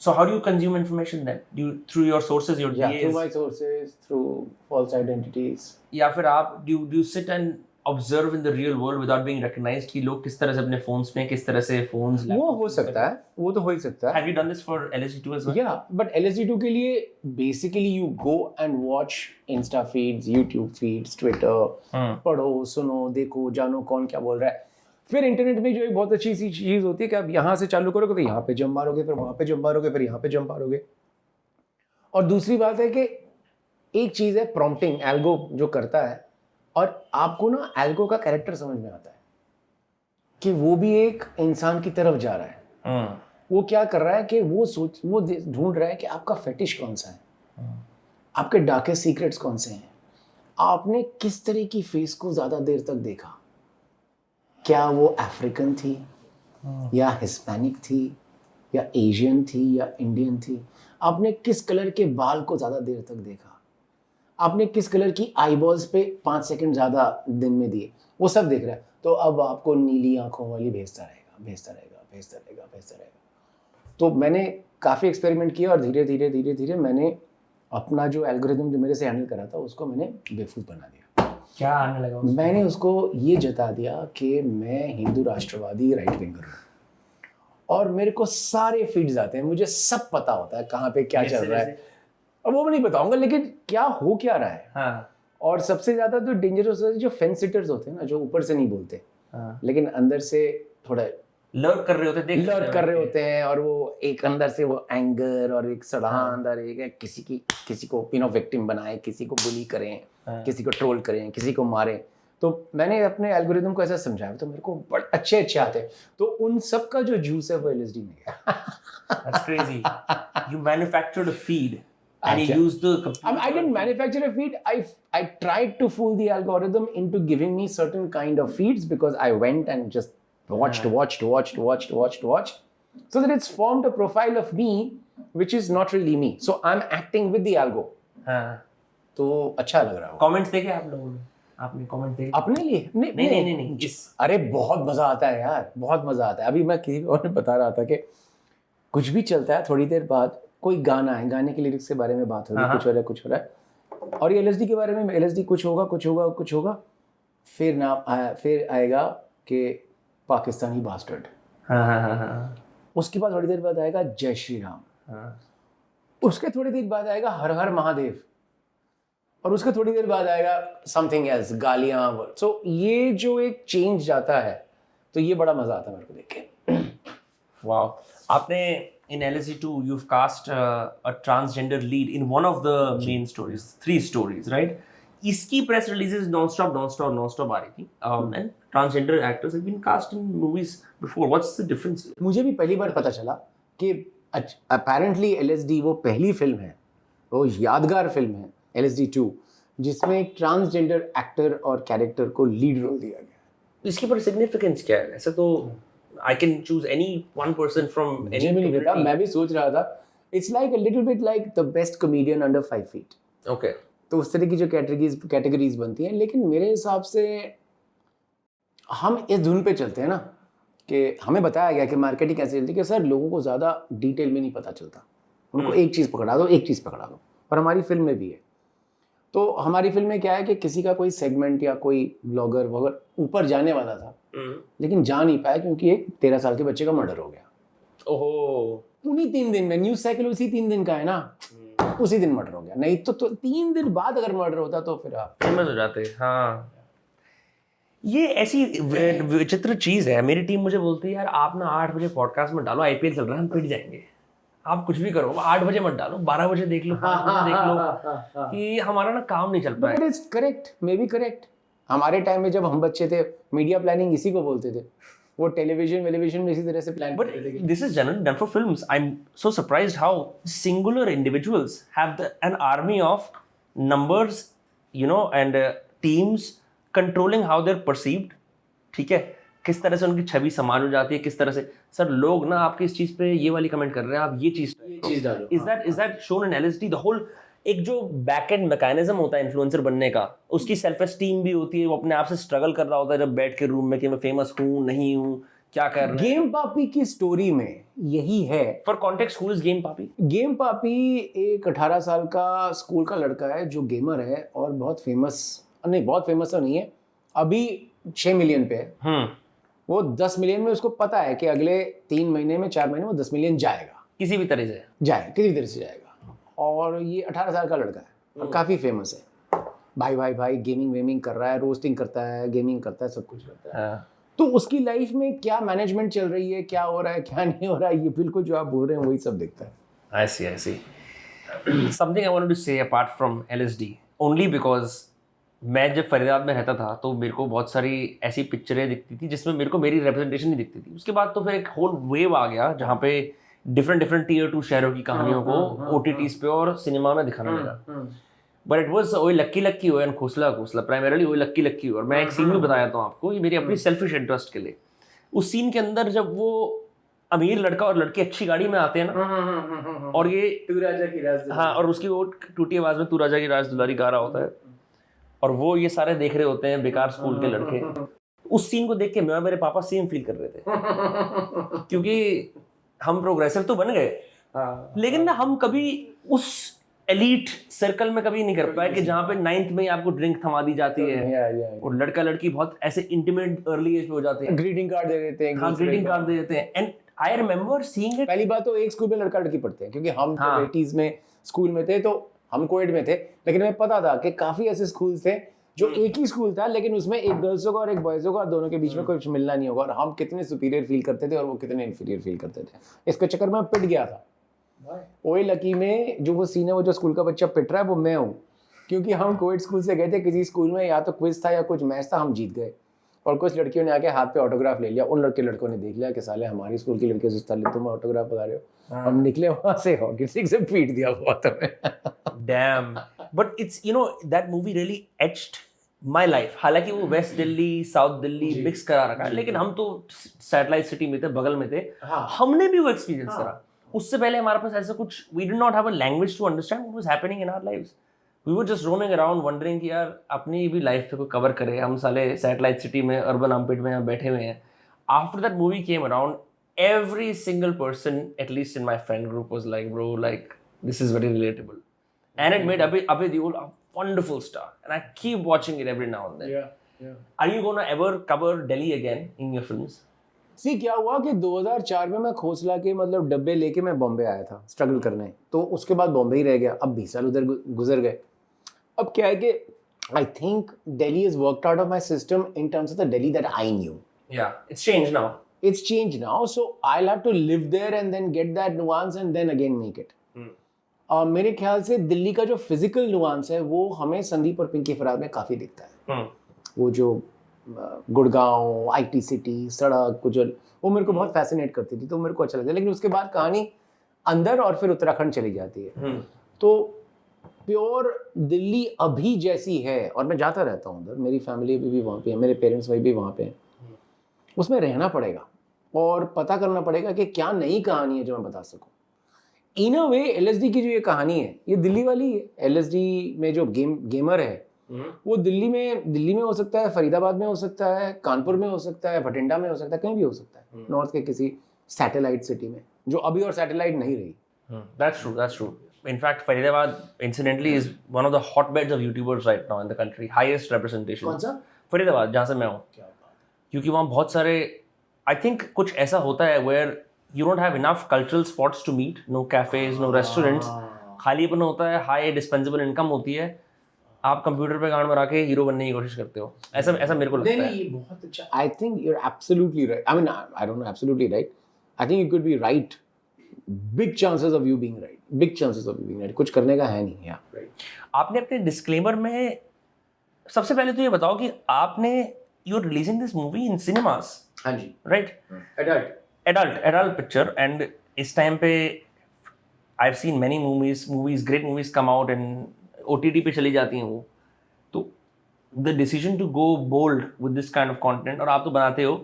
So how do you consume information then? Do you through your sources, your Yeah, DAs? through my sources, through false identities. या फिर आप do you sit and observe in the real world without being recognized कि लोग किस तरह से अपने phones में, किस तरह से phones वो हो सकता है, वो तो हो ही सकता है। Have you done this for LSD2 as well? Yeah, but LSD2 के लिए basically you go and watch Insta feeds, YouTube feeds, Twitter, पढ़ो, सुनो, देखो, जानो कौन क्या बोल रहा है। फिर इंटरनेट में जो एक बहुत अच्छी सी चीज़ होती है कि आप यहाँ से चालू करोगे तो यहाँ पे जंप मारोगे, फिर वहाँ पे जंप मारोगे, फिर यहाँ पे जंप मारोगे। और दूसरी बात है कि एक चीज़ है प्रॉम्प्टिंग, एल्गो जो करता है, और आपको ना एल्गो का कैरेक्टर समझ में आता है कि वो भी एक इंसान की तरफ जा रहा है। वो क्या कर रहा है कि वो ढूंढ रहा है कि आपका फेटिश कौन सा है, आपके डार्केस्ट सीक्रेट्स कौन से हैं, आपने किस तरह की फेस को ज़्यादा देर तक देखा, क्या वो अफ्रीकन थी या हिस्पैनिक थी या एशियन थी या इंडियन थी, आपने किस कलर के बाल को ज़्यादा देर तक देखा, आपने किस कलर की आईबॉल्स पे 5 सेकंड ज़्यादा दिन में दिए, वो सब देख रहा है। तो अब आपको नीली आंखों वाली भेजता रहेगा। तो मैंने काफ़ी एक्सपेरिमेंट किया और धीरे धीरे मैंने अपना जो एल्गोरिदम जो मेरे से हैंडल करा था उसको मैंने बेवकूफ़ बना दिया। क्या आने लगा उसको? मैंने उसको ये जता दिया कि मैं हिंदू राष्ट्रवादी राइट विंगर हूँ और मेरे को सारे फीड्स आते हैं, मुझे सब पता होता है कहाँ पे क्या चल रहा है। और वो मैं नहीं बताऊंगा, लेकिन क्या हो क्या रहा है। हाँ। और सबसे ज्यादा तो डेंजरस जो फेंस सिटर्स होते हैं ना, जो ऊपर से नहीं बोलते लेकिन अंदर से थोड़ा लर्क कर रहे होते हैं और वो एक अंदर से वो एंगर और एक सड़ान अंदर एक किसी को विक्टिम बनाए, किसी को बुली करें, किसी को ट्रोल करें, किसी को मारें। तो मैंने अपने एल्गोरिदम को ऐसा समझाया तो मेरे को बड़े अच्छे आते हैं। तो उन सब का जो जूस है वो LSD में गया। That's crazy. You manufactured a feed and you used the computer. I didn't manufacture a feed. I tried to fool the algorithm into giving me certain kind of feeds because I went and just watched, so that it's formed a profile of me which is not really me. So I'm acting with the algo. तो अच्छा लग रहा है। Comments देखे आप लोगों ने? आपने कमेंट देखे अपने लिए? नहीं। अरे बहुत मजा आता है यार, बहुत मजा आता है। अभी मैं किसी और ने बता रहा था कि कुछ भी चलता है, थोड़ी देर बाद कोई गाना है, गाने के लिरिक्स के बारे में बात हो रही है, कुछ हो रहा है और ये LSD के बारे में, LSD कुछ होगा, फिर आएगा कि पाकिस्तानी बास्टर्ड। उसके बाद थोड़ी देर बाद आएगा जय श्री राम। उसके थोड़ी देर बाद आएगा हर हर महादेव और उसके थोड़ी देर बाद आएगा समथिंग एल्स, गालियां। सो ये जो एक चेंज जाता है तो ये बड़ा मजा आता है मेरे को देख के। वाओ। आपने in LSD2 you've cast a transgender lead in one of the main stories, 3 stories, right? इसकी press releases non-stop आ रही थी and transgender actors have been cast in movies before. What's the difference? मुझे भी पहली बार पता चला कि apparently LSD वो पहली फिल्म है, वो यादगार फिल्म है LSD2 जिसमें एक ट्रांसजेंडर एक्टर और कैरेक्टर को लीड रोल दिया गया। इसकी पर सिग्निफिकेंस क्या है? ऐसे तो I can choose any one person from any community. मैं भी सोच रहा था, it's like a little bit like the best comedian under 5 feet. Okay तो उस तरह की जो कैटेगरीज बनती हैं। लेकिन मेरे हिसाब से हम इस धुन पे चलते हैं ना कि हमें बताया गया कि मार्केटिंग कैसे चलती है कि सर लोगों को ज़्यादा डिटेल में नहीं पता चलता, उनको एक चीज़ पकड़ा दो, एक चीज़ पकड़ा दो। और हमारी फिल्म में भी है। तो हमारी फिल्म में क्या है कि किसी का कोई सेगमेंट या कोई ब्लॉगर वगैरह ऊपर जाने वाला था, लेकिन जा नहीं पाया क्योंकि एक 13 साल के बच्चे का मर्डर हो गया। ओहो, उन्हीं 3 दिन में, न्यूज़ साइकिल उसी 3 दिन का है ना, उसी दिन मर्डर हो गया। नहीं तो 3 दिन बाद अगर मर्डर होता तो फिर आप फेमस हो जाते। हाँ, ये ऐसी विचित्र चीज है। मेरी टीम मुझे बोलती है यार आप ना 8 बजे पॉडकास्ट में डालो, आईपीएल चल रहा है, हम पिट जाएंगे। आप कुछ भी करो, 8 बजे मत डालो, 12 बजे देख लो, 5 बजे देख लो, कि हमारा ना काम नहीं चल पाए। But it's correct, may be correct. हमारे टाइम में जब हम बच्चे थे, मीडिया प्लानिंग इसी को बोलते थे। वो टेलीविजन में इसी तरह से प्लान करते थे। But this is generally done for films. I'm so surprised how singular individuals have an army of numbers, you know, and teams controlling how they're perceived. ठीक है, किस तरह से उनकी छवि समान हो जाती है, किस तरह से सर लोग ना आपकी इस चीज पे ये वाली कमेंट कर रहे हैं, आप ये चीज डालो। Is that shown in LSD? The whole एक जो बैक एंड मैकेनिज्म होता है इन्फ्लुएंसर बनने का, उसकी सेल्फ एस्टीम भी होती है, वो अपने आप से स्ट्रगल कर रहा होता है जब बैठ के रूम में कि मैं फेमस हूँ नहीं हूँ, क्या कर रहा है। गेम पापी की स्टोरी में यही है। For context, who is game पापी? गेम पापी एक 18 साल का स्कूल का लड़का है जो गेमर है और बहुत फेमस तो नहीं है, अभी 6 मिलियन पे है। वो 10 मिलियन में उसको पता है कि अगले 3 महीने में 4 महीने में 10 मिलियन जाएगा, किसी भी तरह से जाएगा। और ये 18 साल का लड़का है और काफ़ी फेमस है। भाई गेमिंग कर रहा है, रोस्टिंग करता है, गेमिंग करता है, सब कुछ करता है। तो उसकी लाइफ में क्या मैनेजमेंट चल रही है, क्या हो रहा है, क्या नहीं हो रहा है, ये बिल्कुल जो आप बोल रहे हैं वही सब दिखता है। I see. Something I wanted to say apart from LSD, only because मैं जब फरीदाबाद में रहता था तो मेरे को बहुत सारी ऐसी पिक्चरें दिखती थी जिसमें मेरे को मेरी रिप्रेजेंटेशन नहीं दिखती थी। उसके बाद तो फिर एक होल वेव आ गया जहाँ पे डिफरेंट टीयर 2 शहरों की कहानियों को OTTs पे और सिनेमा में दिखाना लगा। बट इट वाज ओए लक्की हुए एंड खोसला प्राइमरीली ओए लक्की हुए। और मैं एक सीन भी बताया था आपको, ये मेरी अपनी सेल्फिश इंटरेस्ट के लिए। उस सीन के अंदर जब वो अमीर लड़का और लड़की अच्छी गाड़ी में आते हैं ना, और ये तू राजा की राज, हाँ, और उसकी वो टूटी आवाज में तू राजा की राज दुलारी गा रहा होता है, और वो ये सारे देख रहे होते हैं बेकार स्कूल के लड़के। उस सीन को देख के मैं मेरे पापा सेम फील कर रहे थे, क्योंकि हम प्रोग्रेसिव तो बन गए, लेकिन ना हम कभी उस एलीट सर्कल में कभी नहीं कर पाए कि जहाँ पे 9th में आपको ड्रिंक थमा दी जाती है और लड़का लड़की बहुत ऐसे इंटीमेट अर्ली एज पे हो जाते हैं, ग्रीटिंग कार्ड दे देते हैं। हाँ, ग्रीटिंग कार्ड दे देते हैं। And I remember seeing it. पहली बात तो एक स्कूल में लड़का लड़की पढ़ते हैं, क्योंकि हम 80s में स्कूल में थे तो हम कोएड में थे, लेकिन हमें पता था कि काफी ऐसे स्कूल थे जो एक ही स्कूल था लेकिन उसमें एक गर्ल्सों का और एक बॉयजों का, दोनों के बीच में कुछ मिलना नहीं होगा, और हम कितने सुपीरियर फील करते थे और वो कितने इन्फीरियर फील करते थे। इसके चक्कर में पिट गया था। ओए लकी में जो वो सीन है, वो जो स्कूल का बच्चा पिट रहा है वो मैं हूँ, क्योंकि हम कोविड स्कूल से गए थे किसी स्कूल में, या तो क्विज था या कुछ मैच था, हम जीत गए और कुछ लड़कियों ने आके हाथ पे ऑटोग्राफ ले लिया। उन लड़कों ने देख लिया कि साले हमारी स्कूल की लड़कियों से तुम ऑटोग्राफ बता रहे हो। हम निकले वहां से हॉकी स्टिक से पीट दिया बहुत हमें। Damn, but it's you know that movie really etched my life. हालांकि वो west Delhi south Delhi mix करा रखा है, लेकिन हम तो सैटेलाइट सिटी में थे, बगल में थे, हमने भी वो एक्सपीरियंस करा। उससे पहले हमारे पास ऐसा कुछ, we did not have a language to understand what was happening in our lives. We were just roaming around wondering कि यार अपनी भी लाइफ पे कोई कवर करे, हम साले सैटेलाइट सिटी में अर्बन आर्मपिट में यहाँ बैठे हुए हैं। After that movie came around, every single person, at least in my friend group, was like, bro, like this is very relatable. And it made Abhay Deol a wonderful star, and I keep watching it every now and then. Yeah. Are you gonna ever cover Delhi again in your films? सी क्या हुआ कि 2004 में मैं खोसला के मतलब डब्बे लेके मैं बॉम्बे आया था स्ट्रगल करने, तो उसके बाद बॉम्बे ही रह गया। अब 20 साल उधर गुजर गए। अब क्या है कि I think Delhi is worked out of my system in terms of the Delhi that I knew. Yeah, it's changed now. It's changed now, so I'll have to live there and then get that nuance and then again make it. मेरे ख्याल से दिल्ली का जो physical nuance है वो हमें संदीप और पिंकी फरार में काफ़ी दिखता है। वो जो गुड़गांव IT सिटी सड़क गुजर, वो मेरे को बहुत फैसिनेट करती थी, तो मेरे को अच्छा लगता है। लेकिन उसके बाद कहानी अंदर और फिर उत्तराखंड चली जाती है। तो प्योर दिल्ली अभी जैसी है, और मैं जाता रहता हूँ उधर, मेरी फैमिली भी वहाँ पे है, मेरे पेरेंट्स भाई भी वहाँ पे हैं, उसमें रहना पड़ेगा और पता करना पड़ेगा कि क्या नई कहानी है जो मैं बता सकूँ। इन अ वे एलएसडी की जो ये कहानी है ये दिल्ली वाली है। एलएसडी में जो गेमर है वो दिल्ली में हो सकता है, फरीदाबाद में हो सकता है, कानपुर में हो सकता है, भटिंडा में हो सकता है, कहीं भी हो सकता है नॉर्थ के किसी सैटेलाइट सिटी में, जो अभी और सैटेलाइट नहीं रही। That's true. In fact, Faridabad, incidentally, is one of the hotbeds of YouTubers right now in the country. Highest representation. कौन सा? फरीदाबाद, जहाँ से मैं हूँ, क्योंकि वहाँ बहुत सारे, I think कुछ ऐसा होता है where you don't have enough cultural spots to meet, no cafes, no restaurants, खालीपन होता है, high dispensable income होती है, आप कंप्यूटर पे गांड मरा के हीरो बनने की कोशिश करते हो, ऐसा मेरे को लगता है। ये बहुत अच्छा। I think you're absolutely right. I mean, I don't know absolutely right. I think you could be right. Big chances of you being right. Big chances of you being right. कुछ करने का है नहीं। Yeah, right. आपने अपने disclaimer में सबसे पहले तो ये बताओ कि आपने you are releasing this movie in cinemas, हाँ जी, राइट? एडल्ट पिक्चर, एंड इस टाइम पे I have seen many movies great movies come out and OTT पे चली जाती हैं वो, तो the decision to go bold with this kind of content, और आप तो बनाते हो,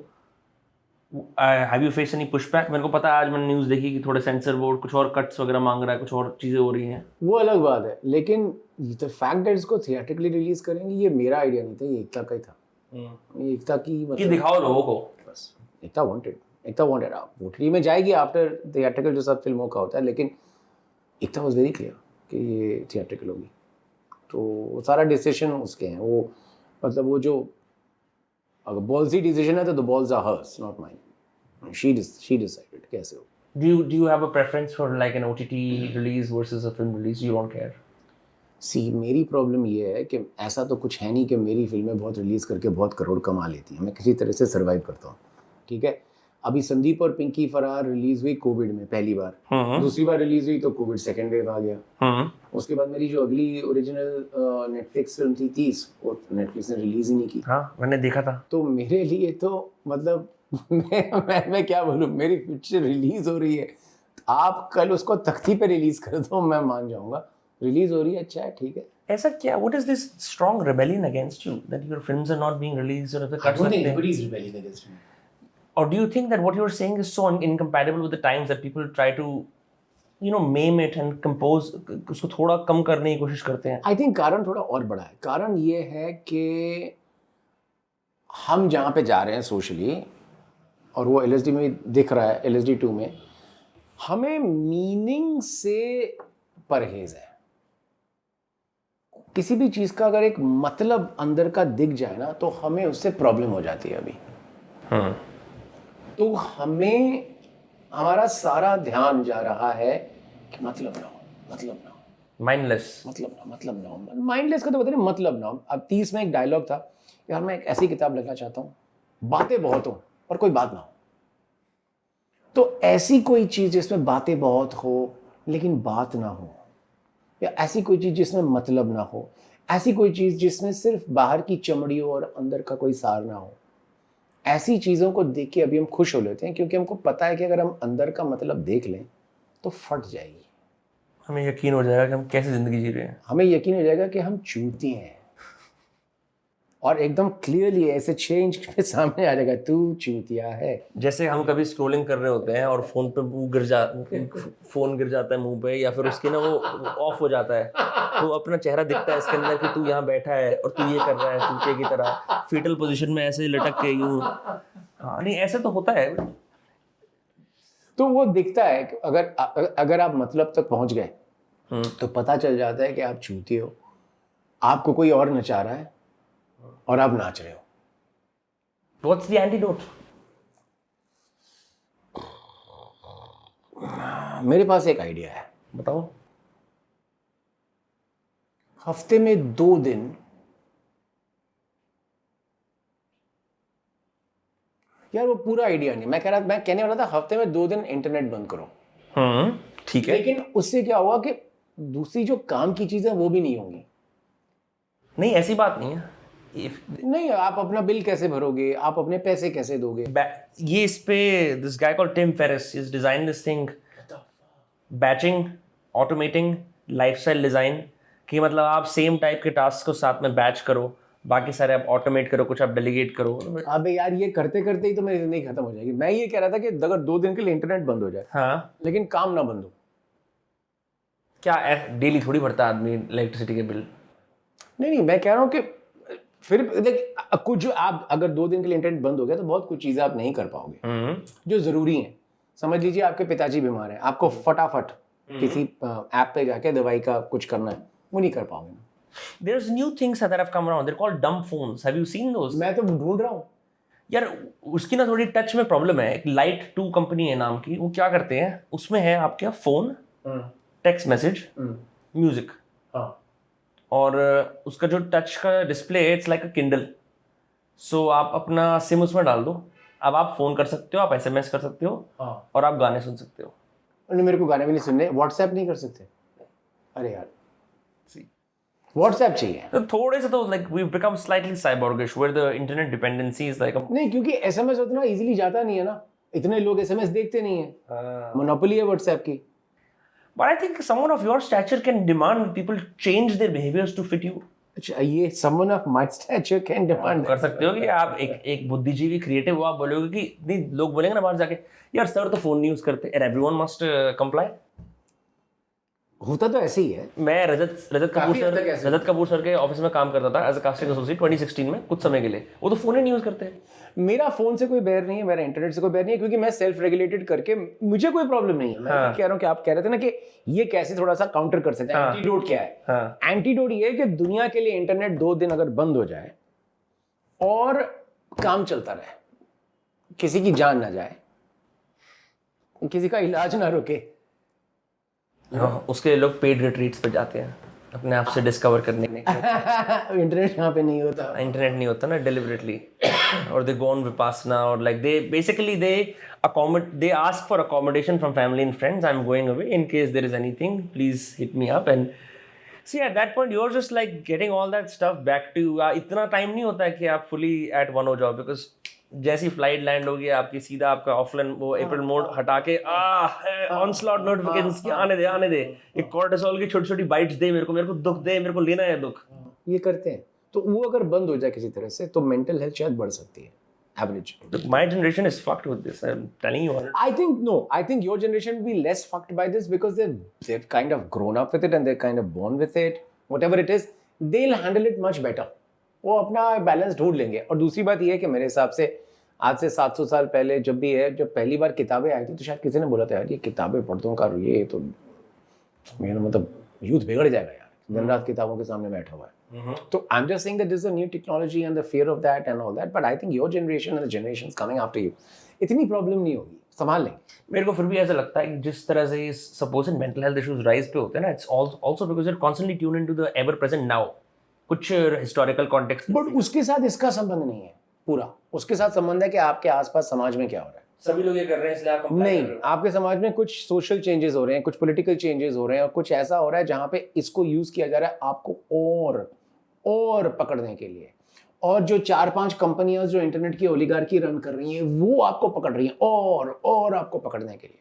have you face any pushback? मेरे को पता है, आज मैंने न्यूज़ देखी कि थोड़े सेंसर बोर्ड कुछ और कट्स वगैरह मांग रहा है, कुछ और चीज़ें हो रही हैं। वो अलग बात है, लेकिन द फैक्ट दैट इसको थिएट्रिकली रिलीज करेंगे ये मेरा आइडिया नहीं था, ये एकता का ही था। ये एकता की ये दिखाओ लोगों को, बस एकता वांटेड आप ओटीटी में जाएगी आफ्टर थिएट्रिकल, जो सब फिल्मों का होता है, लेकिन एकता वाज वेरी क्लियर कि ये थिएट्रिकल होगी, तो सारा डिसीजन उसके हैं। वो मतलब वो जो अगर बॉल्सी डिसीजन है तो the balls are hers, not mine. She decided कैसे हो। Do you have a preference for like an OTT release versus a film release? You don't care? सी मेरी प्रॉब्लम ये है कि ऐसा तो कुछ है नहीं कि मेरी फिल्में बहुत रिलीज़ करके बहुत करोड़ कमा लेती हैं, मैं किसी तरह से सर्वाइव करता हूँ, ठीक है। अभी संदीप और पिंकी फरार रिलीज हुई कोविड में पहली बार, दूसरी बार रिलीज हुई तो कोविड सेकेंड वेव आ गया। उसके बाद मेरी जो अगली ओरिजिनल नेटफ्लिक्स फिल्म थी 30, वो नेटफ्लिक्स ने रिलीज ही नहीं की। हाँ, मैंने देखा था। तो मेरे लिए तो मतलब मैं क्या बोलूँ, मेरी पिक्चर रिलीज हो रही है, आप कल उसको तख्ती पे रिलीज कर दो, मैं मान जाऊंगा। रिलीज हो रही है, अच्छा है, ठीक है। ऐसा क्या, what is this strong rebellion against you that your films are not being released or the cuts लगते हैं? Nobody's rebelling against me. Or do you think that what you're saying is so incompatible with the times that people try to, you know, meme it and compose, उसको थोड़ा कम करने की कोशिश करते हैं? I think कारण थोड़ा और बड़ा है। कारण ये है कि हम जहाँ पे जा रहे हैं सोशली, और वो LSD में दिख रहा है, LSD 2 में, हमें मीनिंग से परहेज है। किसी भी चीज़ का अगर एक मतलब अंदर का दिख जाए ना, तो हमें उससे प्रॉब्लम हो जाती है अभी। तो हमें हमारा सारा ध्यान जा रहा है कि मतलब ना हो, माइंडलेस, मतलब ना हो। माइंडलेस का तो पता नहीं, मतलब ना हो। अब 30 में एक डायलॉग था, यार मैं एक ऐसी किताब लिखना चाहता हूँ, बातें बहुत हो और कोई बात ना हो। तो ऐसी कोई चीज़ जिसमें बातें बहुत हो लेकिन बात ना हो, या ऐसी कोई चीज़ जिसमें मतलब ना हो, ऐसी कोई चीज़ जिसमें सिर्फ बाहर की चमड़ी हो और अंदर का कोई सार ना हो, ऐसी चीज़ों को देख के अभी हम खुश हो लेते हैं, क्योंकि हमको पता है कि अगर हम अंदर का मतलब देख लें तो फट जाएगी। हमें यकीन हो जाएगा कि हम कैसे ज़िंदगी जी रहे हैं। हमें यकीन हो जाएगा कि हम चूतिए हैं, और एकदम क्लियरली ऐसे 6 इंच के सामने आ जाएगा, तू चूतिया है। जैसे हम कभी स्क्रॉलिंग कर रहे होते हैं और फोन गिर जाता है मुंह पे, या फिर उसकी ना वो ऑफ हो जाता है, तो अपना चेहरा दिखता है इसके अंदर कि तू यहाँ बैठा है और तू ये कर रहा है चूतिए की तरह, फीटल पोजीशन में ऐसे लटक के यूं। हाँ, नहीं ऐसे तो होता है। तो वो दिखता है कि अगर आप मतलब तक पहुंच गए तो पता चल जाता है कि आप चूतिए हो, आपको कोई और नचा रहा है और आप नाच रहे हो। What's the antidote? मेरे पास एक आइडिया है, बताओ। हफ्ते में 2 दिन यार वो पूरा आइडिया नहीं, मैं कहने वाला था हफ्ते में 2 दिन इंटरनेट बंद करो। ठीक है, लेकिन उससे क्या हुआ कि दूसरी जो काम की चीजें वो भी नहीं होंगी। नहीं ऐसी बात नहीं है। नहीं, आप अपना बिल कैसे भरोगे, आप अपने पैसे कैसे दोगे? ये इस पे this guy called Tim Ferriss is design this thing, batching, automating, lifestyle design, कि मतलब आप सेम टाइप के टास्क को साथ में बैच करो, बाकी सारे आप ऑटोमेट करो, कुछ आप डेलीगेट करो। अबे यार ये करते करते ही तो मेरी जिंदगी खत्म हो जाएगी। मैं ये कह रहा था कि अगर 2 दिन के लिए इंटरनेट बंद हो जाए, हाँ, लेकिन काम ना बंद हो, क्या डेली थोड़ी भरता है आदमी इलेक्ट्रिसिटी के बिल? नहीं, मैं कह रहा हूँ कि फिर देख, कुछ जो आप अगर 2 दिन के लिए इंटरनेट बंद हो गया तो बहुत कुछ चीज़ें आप नहीं कर पाओगे जो ज़रूरी हैं। समझ लीजिए आपके पिताजी बीमार हैं, आपको फटाफट किसी ऐप पे जाके दवाई का कुछ करना है, वो नहीं कर पाओगे। There's new things that have come around. They're called dumb phones. Have you seen those? मैं तो ढूंढ रहा हूँ यार उसकी ना थोड़ी टच में प्रॉब्लम है। एक लाइट 2 कंपनी है नाम की, वो क्या करते हैं, उसमें है आपके फोन, टेक्स्ट मैसेज, म्यूजिक, और उसका जो टच का डिस्प्ले है इट्स लाइक अ किंडल। सो आप अपना सिम उसमें डाल दो, अब आप फोन कर सकते हो, आप SMS कर सकते हो, और आप गाने सुन सकते हो। मेरे को गाने भी नहीं सुनने, व्हाट्सएप नहीं कर सकते? अरे यार व्हाट्सएप चाहिए। तो थोड़े से तो like we become slightly cyborgish where the internet dependency is like नहीं, क्योंकि SMS उतना इजीली जाता नहीं है ना, इतने लोग SMS देखते नहीं है, मोनोपोली है व्हाट्सएप की। But I think someone of your stature can demand people change their behaviours to fit you. अच्छा, ये someone of my stature can demand कर सकते हो कि आप एक बुद्धिजीवी क्रिएटिव हो, आप बोलोगे कि नहीं, लोग बोलेंगे ना बाहर जाके यार सर तो फोन नहीं यूज करते, एंड एवरीवन मस्ट कंप्लाई। होता तो ऐसे ही है। मैं रजत कपूर सर के ऑफिस में काम करता था एज अ कास्टिंग एसोसिएट 2016 में कुछ समय के लिए। वो तो फोन ही नहीं यूज करते। मेरा फोन से कोई बैर नहीं है, मेरा इंटरनेट से कोई बैर नहीं है, क्योंकि मैं सेल्फ रेगुलेटेड करके मुझे कोई प्रॉब्लम नहीं है। मैं कह रहा हूँ कि आप कह रहे थे ना कि ये कैसे थोड़ा सा काउंटर कर सकते हैं, एंटीडोट क्या है? एंटीडोट ये है कि दुनिया के लिए इंटरनेट 2 दिन अगर बंद हो जाए और काम चलता रहे, किसी की जान ना जाए, किसी का इलाज ना रुके, उसके लोग पेड रिट्रीट्स पे जाते हैं अपने आप से डिस्कवर करने के लिए। इंटरनेट यहाँ पे नहीं होता, इंटरनेट नहीं होता ना डिलिबरेटली, और दे गो ऑन विपासना, और like they basically they ask for accommodation from family and friends. I'm going away, in case there is anything, please hit me up. And see, at that point you're just like getting all that stuff back to you. इतना time नहीं होता है कि आप fully at one हो जाओ, because जैसी flight land होगी आपकी, सीधा आपका ऑफलाइन वो एयरप्लेन मोड हटा के ऑनस्लॉट नोटिफिकेशंस की आने दे, एक कॉर्टिसोल की छोटी छोटी बाइट्स दे, मेरे को दुख दे, मेरे को लेना है दुख, ये करते हैं। तो वो अगर बंद हो जाए किसी तरह से तो मेंटल हेल्थ शायद बढ़ सकती है। Average. My generation is fucked with this. I'm telling you. I think your generation will be less fucked by this because they've kind of grown up with it and they're kind of born with it. Whatever it is, they'll handle it much better. वो अपना balance ढूंढ लेंगे। और दूसरी बात ये है कि मेरे हिसाब से आज से 700 साल पहले जब पहली बार किताबें आई थी तो शायद किसी ने बोला था यार ये किताबें पढ़तों का ये तो मेरा मतलब यूथ बिगड़ जाएगा यार, दिन रात किताबों के सामने बैठा हुआ है। So I'm just saying that this is a new technology and the fear of that and all that, but I think your generation and the generations coming after you, इतनी प्रॉब्लम नहीं होगी, संभाल लेंगे। मेरे को फिर भी ऐसा लगता है कि जिस तरह से suppose mental health issues rise पे होते हैं ना, it's also because you are constantly tune into the ever present now, कुछ हिस्टोरिकल कॉन्टेक्स्ट। बट उसके साथ इसका संबंध नहीं है पूरा, उसके साथ संबंध है कि आपके आसपास समाज में क्या हो रहा है। सभी लोग ये कर रहे हैं इसलिए आप नहीं, आपके समाज में कुछ सोशल चेंजेस हो रहे हैं, कुछ पॉलिटिकल चेंजेस हो रहे हैं, और कुछ ऐसा हो रहा है जहाँ पे इसको यूज किया जा रहा है आपको और पकड़ने के लिए। और जो 4-5 कंपनियां जो इंटरनेट की ओलिगार्की रन कर रही हैं वो आपको पकड़ रही हैं और आपको पकड़ने के लिए,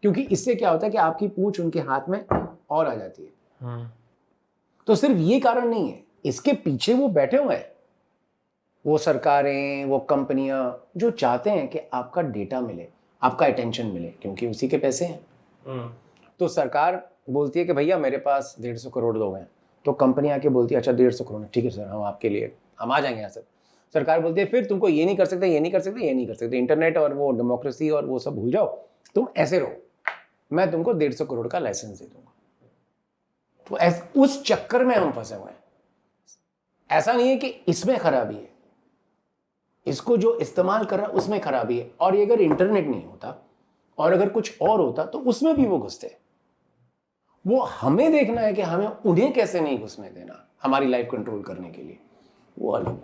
क्योंकि इससे क्या होता है कि आपकी पूंछ उनके हाथ में और आ जाती है। तो सिर्फ ये कारण नहीं है, इसके पीछे वो बैठे हुए हैं, वो सरकारें, वो कंपनियां जो चाहते हैं कि आपका डेटा मिले, आपका अटेंशन मिले, क्योंकि उसी के पैसे हैं। तो सरकार बोलती है कि भैया मेरे पास 150 करोड़ लोग हैं, तो कंपनी आके बोलती है अच्छा 150 करोड़, ठीक है सर, हम आपके लिए हम आ जाएंगे यहाँ से। सरकार बोलती है फिर तुमको ये नहीं कर सकते, ये नहीं कर सकते, ये नहीं कर सकते, इंटरनेट और वो डेमोक्रेसी और वो सब भूल जाओ, तुम ऐसे रहो, मैं तुमको 150 करोड़ का लाइसेंस दे दूंगा। तो उस चक्कर में हम फंसे हुए हैं। ऐसा नहीं है कि इसमें खराबी है, इसको जो इस्तेमाल कर रहा है उसमें खराबी है, और ये अगर इंटरनेट नहीं होता और अगर कुछ और होता तो उसमें भी वो घुसते। वो हमें देखना है कि हमें उन्हें कैसे नहीं घुसने देना हमारी लाइफ कंट्रोल करने के लिए, वो अलग।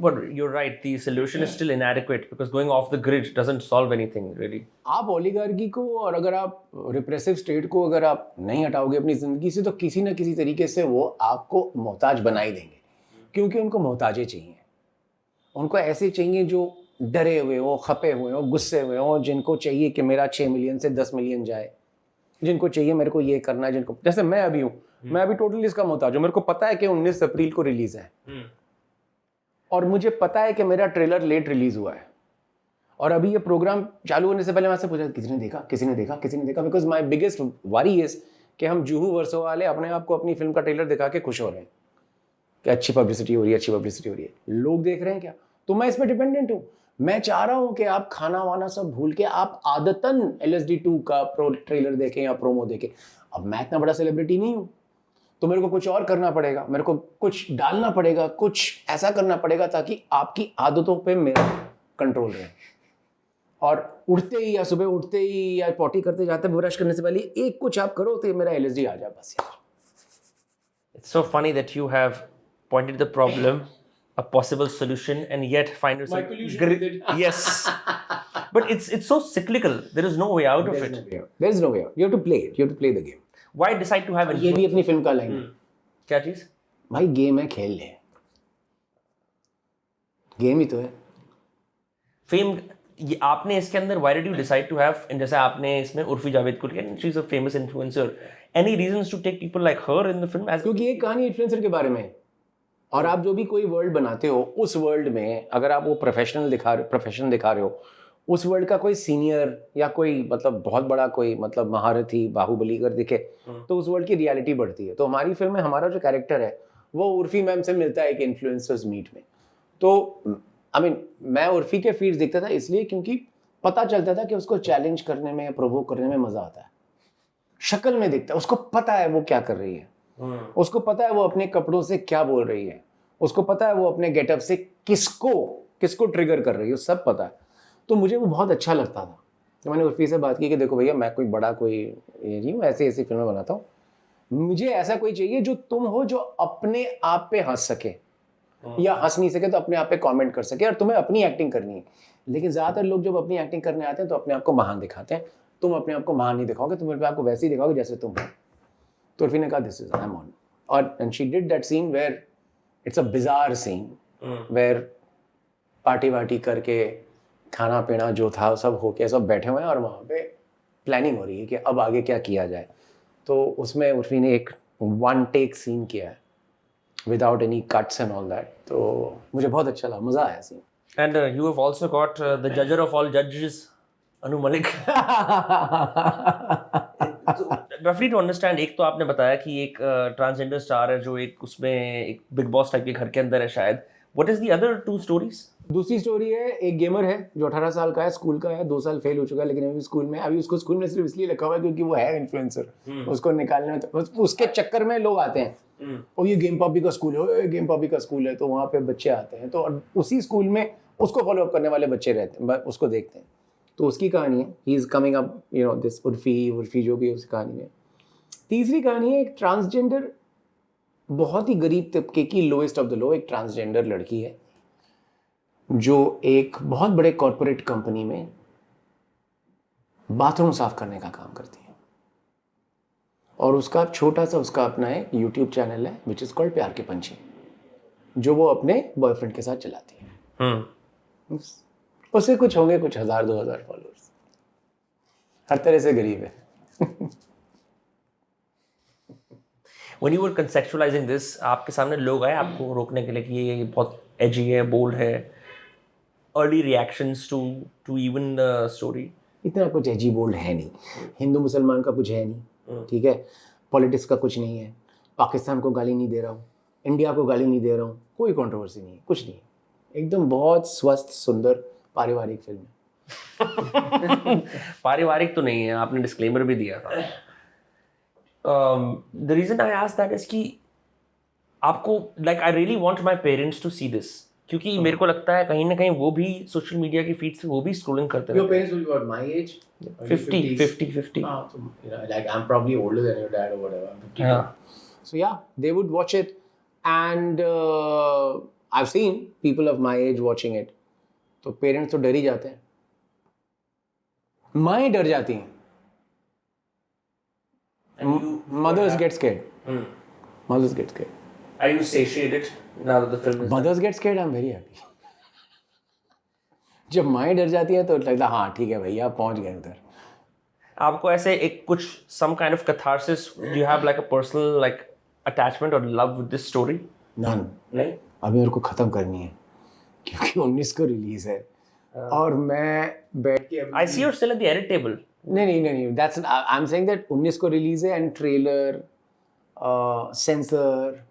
But you're right, the solution is still inadequate because going off the grid doesn't solve anything really. आप ओलिगार्की को और अगर आप रिप्रेसिव स्टेट को अगर आप नहीं हटाओगे अपनी जिंदगी से, तो किसी ना किसी तरीके से वो आपको मोहताज बना ही देंगे, क्योंकि उनको मोहताजें चाहिए। उनको ऐसे चाहिए जो डरे हुए हो, खपे हुए हो, गुस्से हुए हो, जिनको चाहिए कि मेरा 6 मिलियन से 10 मिलियन जाए, जिनको चाहिए मेरे को ये करना है, जिनको जैसे मैं अभी हूँ, मैं अभी टोटली इसका मोहताज हूँ। मेरे को पता है कि 19 अप्रैल को रिलीज है और मुझे पता है कि मेरा ट्रेलर लेट रिलीज हुआ है, और अभी ये प्रोग्राम चालू होने से पहले मैं आपसे पूछा किसी ने देखा, because my biggest worry is कि हम जूहू वर्सो वाले अपने आप को अपनी फिल्म का ट्रेलर दिखा के खुश हो रहे हैं कि अच्छी पब्लिसिटी हो रही है, अच्छी पब्लिसिटी हो रही है, लोग देख रहे हैं क्या, तो मैं इस पर डिपेंडेंट हूँ। मैं चाह रहा हूँ कि आप खाना वाना सब भूल के आप आदतन LSD2 का ट्रेलर देखें या प्रोमो देखें। अब मैं इतना बड़ा सेलिब्रिटी नहीं हूँ, तो मेरे को कुछ और करना पड़ेगा, मेरे को कुछ डालना पड़ेगा, कुछ ऐसा करना पड़ेगा ताकि आपकी आदतों पे मेरा कंट्रोल रहे। और उठते ही या सुबह उठते ही या पॉटी करते जाते ब्रश करने से पहले एक कुछ आप करो तो मेरा LSD आ जाए बस यार। It's so funny that you have pointed the problem, a possible solution, and yet find yourself. My collusion with it. Yes, but it's so cyclical. There is no way out of it. There is no way out. You have to play it. You have to play the game. Why decide to have ये भी अपनी film का line है। क्या चीज? भाई game है, खेल ले, गेम ही तो है। फेम ये आपने इसके अंदर why did you decide to have, जैसे आपने इसमें उर्फी जावेद को लिया, she's a famous influencer, any reasons to take people like her in the film as? क्योंकि एक कहानी इन्फ्लुएंसर के बारे में है, और आप जो भी कोई वर्ल्ड बनाते हो उस वर्ल्ड में अगर आप वो प्रोफेशन दिखा रहे हो, उस वर्ल्ड का कोई सीनियर या कोई मतलब बहुत बड़ा कोई मतलब महारथी बाहुबली कर दिखे तो उस वर्ल्ड की रियलिटी बढ़ती है। तो हमारी फिल्म में हमारा जो कैरेक्टर है वो उर्फी मैम से मिलता है कि इन्फ्लुएंसर्स मीट में। तो मैं उर्फी के फीड्स देखता था इसलिए क्योंकि पता चलता था कि उसको चैलेंज करने में, प्रोवोक करने में मजा आता है। शक्ल में दिखता है, उसको पता है वो क्या कर रही है, उसको पता है वो अपने कपड़ों से क्या बोल रही है, उसको पता है वो अपने गेटअप से किसको ट्रिगर कर रही है, सब पता है। तो मुझे वो बहुत अच्छा लगता था। तो मैंने उर्फी से बात की कि देखो भैया मैं कोई बड़ा कोई ये नहीं हूँ, ऐसी फिल्में बनाता हूँ, मुझे ऐसा कोई चाहिए जो तुम हो जो अपने आप पे हंस सके या हंस नहीं सके तो अपने आप पे कमेंट कर सके, और तुम्हें अपनी एक्टिंग करनी है। लेकिन ज़्यादातर लोग जब अपनी एक्टिंग करने आते हैं तो अपने आप को महान दिखाते हैं। तुम अपने आप को महान नहीं दिखाओगे, तुम अपने आप को वैसे ही दिखाओगे जैसे तुम हो। तो उर्फी ने कहा this is I am on, और and she did that scene where it's a bizarre scene where party वार्टी करके खाना पीना जो था सब होके सब बैठे हुए हैं और वहाँ पे प्लानिंग हो रही है कि अब आगे क्या किया जाए। तो उसमें उर्फी ने एक वन टेक सीन किया है without any cuts and all that, तो मुझे बहुत अच्छा लगा, मज़ा आया scene. And you have also got the judger of all judges, Anu Malik. Roughly to understand, एक तो आपने बताया कि एक ट्रांसजेंडर स्टार है जो एक उसमें एक बिग बॉस टाइप के घर के अंदर है शायद। What is the other two stories? दूसरी स्टोरी है, एक गेमर है जो 18 साल का है, स्कूल का है, 2 साल फेल हो चुका है, लेकिन अभी स्कूल में, अभी उसको स्कूल में सिर्फ इसलिए रखा हुआ है क्योंकि वो है इन्फ्लुएंसर। उसको निकालने में तो उसके चक्कर में लोग आते हैं, और ये गेम पॉपी का स्कूल है, गेम पॉपी का स्कूल है, तो वहाँ पे बच्चे आते हैं, तो उसी स्कूल में उसको फॉलो अप करने वाले बच्चे रहते हैं, उसको देखते हैं। तो उसकी कहानी है, he is coming up, you know this Urfi जो भी है उस कहानी में। तीसरी कहानी है एक ट्रांसजेंडर, बहुत ही गरीब तबके की, लोएस्ट ऑफ द लो, एक ट्रांसजेंडर लड़की है जो एक बहुत बड़े कॉर्पोरेट कंपनी में बाथरूम साफ करने का काम करती है, और उसका छोटा सा उसका अपना एक यूट्यूब चैनल है विच इज कॉल्ड प्यार के पंछी, जो वो अपने बॉयफ्रेंड के साथ चलाती है। उससे कुछ होंगे कुछ 1000-2000 फॉलोअर्स, हर तरह से गरीब है। When you were conceptualizing this, आपके सामने लोग आए आपको रोकने के लिए कि ये बहुत एजी है, बोल्ड है? Early reactions to even the story? इतना कुछ एजी बोल्ड है नहीं, हिंदू मुसलमान का कुछ है नहीं, ठीक है, पॉलिटिक्स का कुछ नहीं है, पाकिस्तान को गाली नहीं दे रहा हूँ, इंडिया को गाली नहीं दे रहा हूँ, कोई कंट्रोवर्सी नहीं है, कुछ नहीं है, एकदम बहुत स्वस्थ सुंदर पारिवारिक फिल्म है। पारिवारिक तो नहीं है, आपने डिस्क्लेमर भी दिया था। The reason I asked that is कि आपको like I really want my parents to see this, क्योंकि मेरे को लगता है कहीं ना कहीं वो भी सोशल मीडिया की फीड से वो भी स्क्रॉलिंग करते हैं। Your parents will be about my age? 50. So, you know, like I'm probably older than your dad or whatever. I'm 52. Yeah. So yeah, they would watch it, and I've seen people of my age watching it. तो parents तो डर ही जाते हैं, माएँ डर जाती हैं, mothers get scared. Mothers get scared. Are you satiated now that the film is Mothers get scared, I'm very happy. जब माएँ डर जाती है तो लगता है हाँ ठीक है भैया पहुंच गए उधर। आपको ऐसे एक कुछ some kind of catharsis, do you have like a personal like attachment or love with this story? None. नहीं? अभी मेरे को ख़त्म करनी है क्योंकि 19 को रिलीज है, और मैं बैठ के I see you're still at the edit table. नहीं, that's I am saying that 19 को रिलीज है and trailer, sensor,